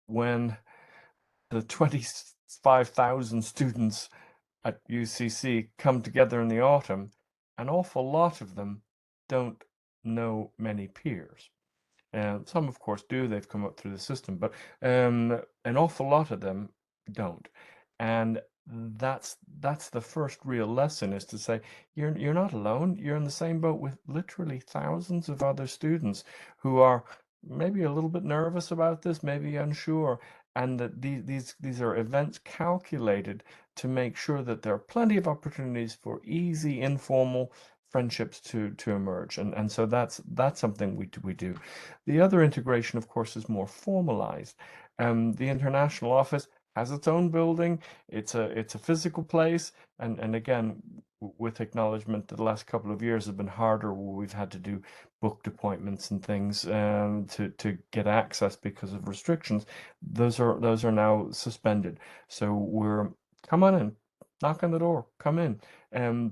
S2: when the 25,000 students at UCC come together in the autumn, an awful lot of them don't know many peers. Some, of course, do. They've come up through the system, but an awful lot of them don't. And that's the first real lesson, is to say you're not alone. You're in the same boat with literally thousands of other students who are maybe a little bit nervous about this, maybe unsure, and that these are events calculated to make sure that there are plenty of opportunities for easy, informal friendships to emerge. And so that's something we do. The other integration, of course, is more formalized. The international office has its own building. It's a physical place, and again, with acknowledgement that the last couple of years have been harder, where we've had to do booked appointments and things to get access because of restrictions. Those are now suspended. So we're come on in, knock on the door, come in.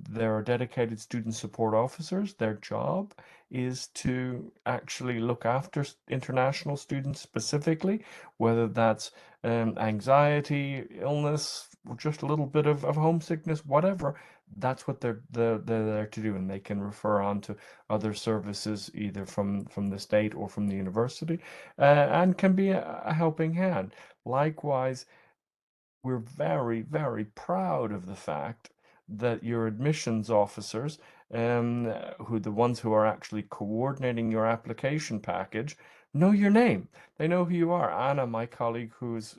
S2: There are dedicated student support officers. Their job is to actually look after international students specifically, whether that's anxiety, illness, or just a little bit of homesickness, whatever. That's what they're there to do, and they can refer on to other services either from the state or from the university, and can be a helping hand. Likewise, we're very, very proud of the fact that your admissions officers, who the ones who are actually coordinating your application package, know your name. They know who you are. Anna, my colleague, who's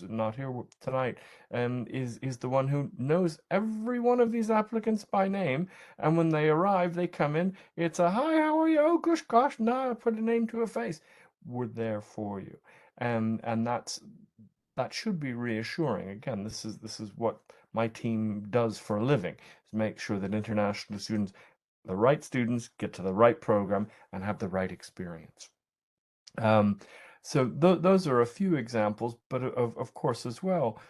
S2: not here tonight, is the one who knows every one of these applicants by name. And when they arrive, they come in. It's a hi, how are you? Oh, gosh, now put a name to a face. We're there for you, and that should be reassuring. Again, this is what my team does for a living, is make sure that international students, the right students, get to the right program and have the right experience. So those are a few examples, but of course as well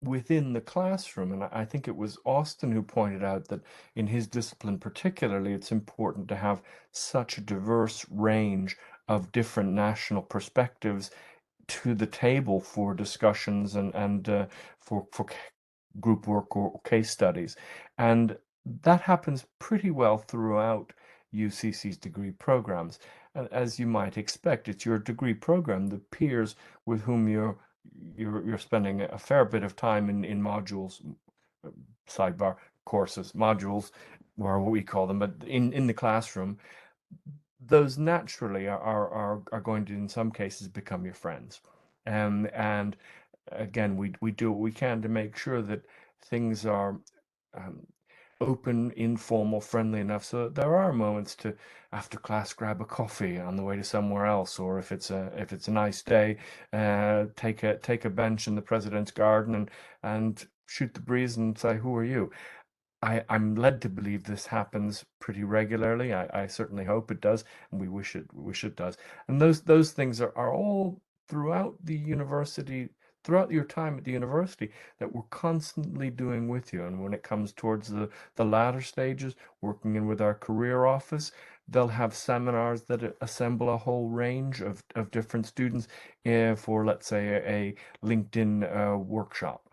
S2: within the classroom. And I think it was Austin who pointed out that in his discipline particularly, it's important to have such a diverse range of different national perspectives to the table for discussions and for group work or case studies. And that happens pretty well throughout UCC's degree programs. And as you might expect, it's your degree program, the peers with whom you're spending a fair bit of time in modules, sidebar courses, modules, or what we call them, but in the classroom, those naturally are going to, in some cases, become your friends. And again, we do what we can to make sure that things are open, informal, friendly enough so that there are moments to, after class, grab a coffee on the way to somewhere else, or if it's a nice day, take a bench in the president's garden and shoot the breeze and say, who are you? I'm led to believe this happens pretty regularly. I certainly hope it does, and we wish it does. And those things are all throughout the university, throughout your time at the university, that we're constantly doing with you. And when it comes towards the latter stages, working in with our career office, they'll have seminars that assemble a whole range of different students for, let's say, a LinkedIn workshop.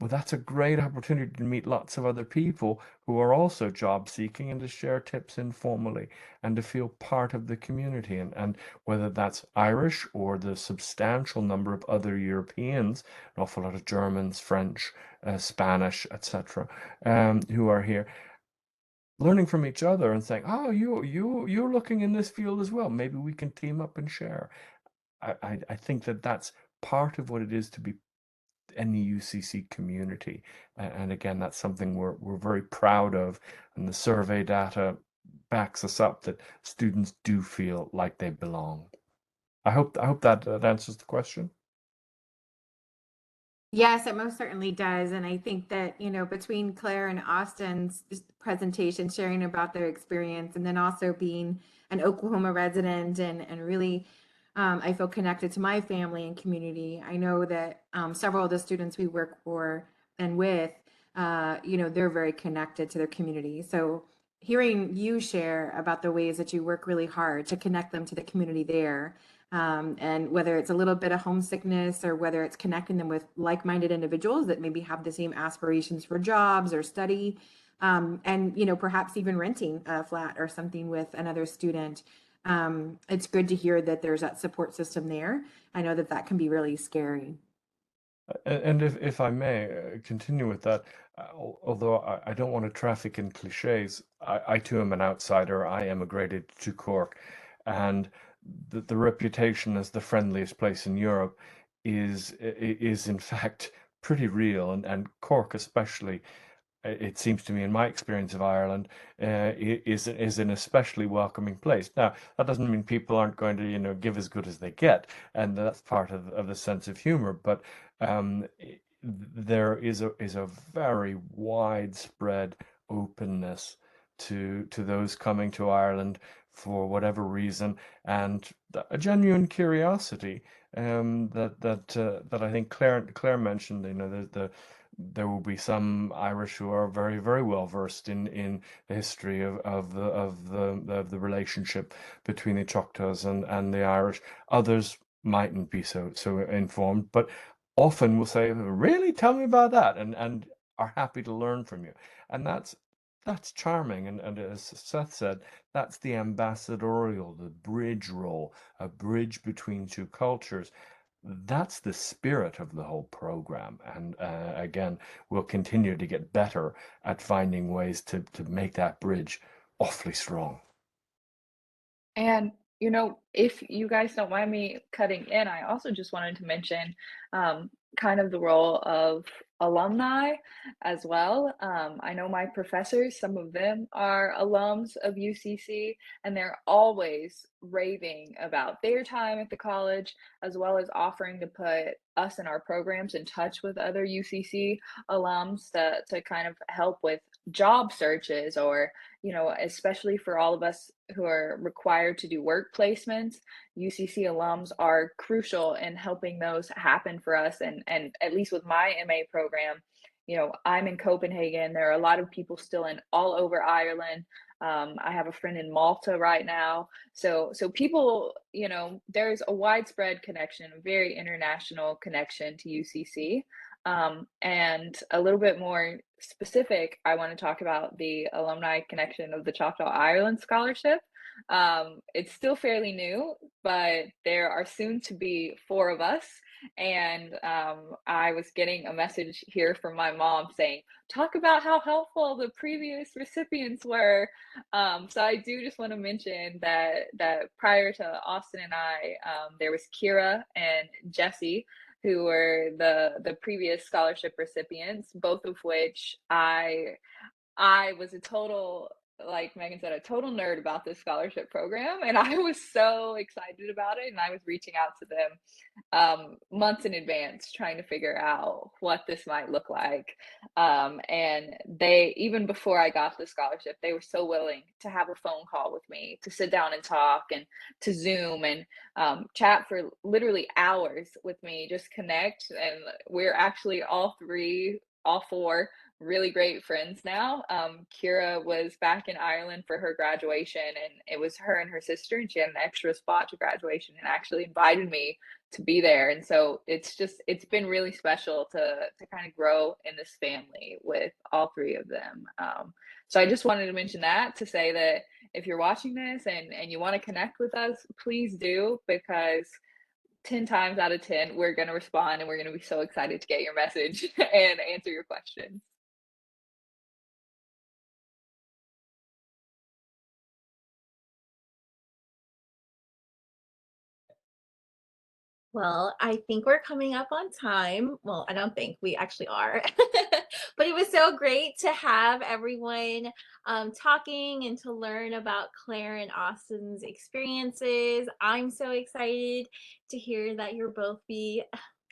S2: Well, that's a great opportunity to meet lots of other people who are also job seeking, and to share tips informally and to feel part of the community. And whether that's Irish or the substantial number of other Europeans, an awful lot of Germans, French, Spanish, etc., who are here, learning from each other and saying, "Oh, you're looking in this field as well. Maybe we can team up and share." I think that's part of what it is to be in the UCC community. And again, that's something we're very proud of, and the survey data backs us up that students do feel like they belong. I hope that answers the question.
S4: Yes, it most certainly does. And I think that, between Claire and Austin's presentation, sharing about their experience, and then also being an Oklahoma resident and really, I feel connected to my family and community. I know that several of the students we work for and with, they're very connected to their community. So hearing you share about the ways that you work really hard to connect them to the community there, And whether it's a little bit of homesickness or whether it's connecting them with like-minded individuals that maybe have the same aspirations for jobs or study, and perhaps even renting a flat or something with another student. It's good to hear that there's that support system there. I know that that can be really scary.
S2: And if I may continue with that, although I don't want to traffic in cliches, I too am an outsider. I emigrated to Cork, and the reputation as the friendliest place in Europe is in fact pretty real, and Cork especially, it seems to me, in my experience of Ireland, is an especially welcoming place. Now, that doesn't mean people aren't going to, give as good as they get, and that's part of the sense of humor. But there is a very widespread openness to those coming to Ireland for whatever reason, and a genuine curiosity that I think Claire mentioned. There will be some Irish who are very, very well versed in the history of the relationship between the Choctaws and the Irish. Others mightn't be so informed, but often will say, "Really, tell me about that," and are happy to learn from you, and that's charming. And as Seth said, that's the ambassadorial, the bridge role, a bridge between two cultures. That's the spirit of the whole program. And again, we'll continue to get better at finding ways to make that bridge awfully strong.
S3: And, if you guys don't mind me cutting in, I also just wanted to mention kind of the role of alumni as well. I know my professors, some of them are alums of UCC, and they're always raving about their time at the college, as well as offering to put us and our programs in touch with other UCC alums to kind of help with job searches, or especially for all of us who are required to do work placements. UCC alums are crucial in helping those happen for us. And at least with my MA program, I'm in Copenhagen. There are a lot of people still in all over Ireland. I have a friend in Malta right now. So people, there's a widespread connection, a very international connection to UCC. And a little bit more specific, I want to talk about the alumni connection of the Choctaw Ireland Scholarship. It's still fairly new, but there are soon to be 4 of us. And I was getting a message here from my mom saying, talk about how helpful the previous recipients were. So I do just want to mention that prior to Austin and I, there was Kira and Jesse, who were the previous scholarship recipients, both of which I was a total, like Megan said, a total nerd about this scholarship program, and I was so excited about it, and I was reaching out to them months in advance, trying to figure out what this might look like. And they, even before I got the scholarship, they were so willing to have a phone call with me, to sit down and talk, and to Zoom and chat for literally hours with me, just connect. And we're actually all 4 really great friends now. Kira was back in Ireland for her graduation, and it was her and her sister, and she had an extra spot to graduation and actually invited me to be there. And so it's been really special to kind of grow in this family with all 3 of them. So I just wanted to mention that, to say that if you're watching this and you want to connect with us, please do, because 10 times out of 10, we're going to respond, and we're going to be so excited to get your message and answer your questions.
S1: Well, I think we're coming up on time. Well, I don't think, we actually are. But it was so great to have everyone talking and to learn about Claire and Austin's experiences. I'm so excited to hear that you'll both be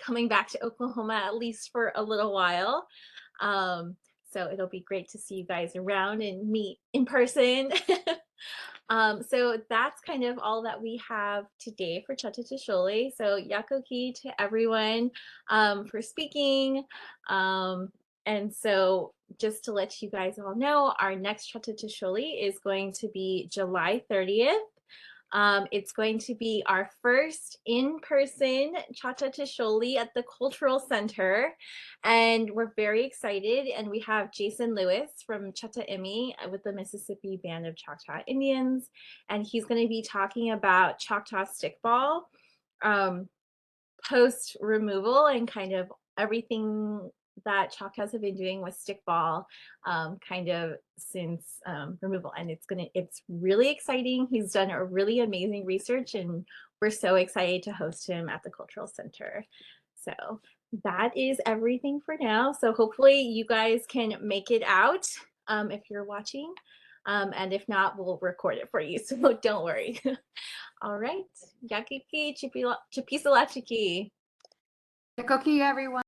S1: coming back to Oklahoma, at least for a little while. So it'll be great to see you guys around and meet in person. So that's kind of all that we have today for Chata Tishole. So Yakoki to everyone for speaking. And so just to let you guys all know, our next Chata Tishole is going to be July 30th. It's going to be our first in-person Choctaw Tisholi at the Cultural Center, and we're very excited. And we have Jason Lewis from Choctaw-Imi with the Mississippi Band of Choctaw Indians, and he's going to be talking about Choctaw stickball post removal and kind of everything that Choctaws have been doing with stickball kind of since removal, and it's really exciting. He's done a really amazing research, and we're so excited to host him at the Cultural Center. So that is everything for now. So hopefully you guys can make it out if you're watching, and if not, we'll record it for you, so don't worry. All right, Yakiki Chipisalachiki.
S4: Cookie, everyone.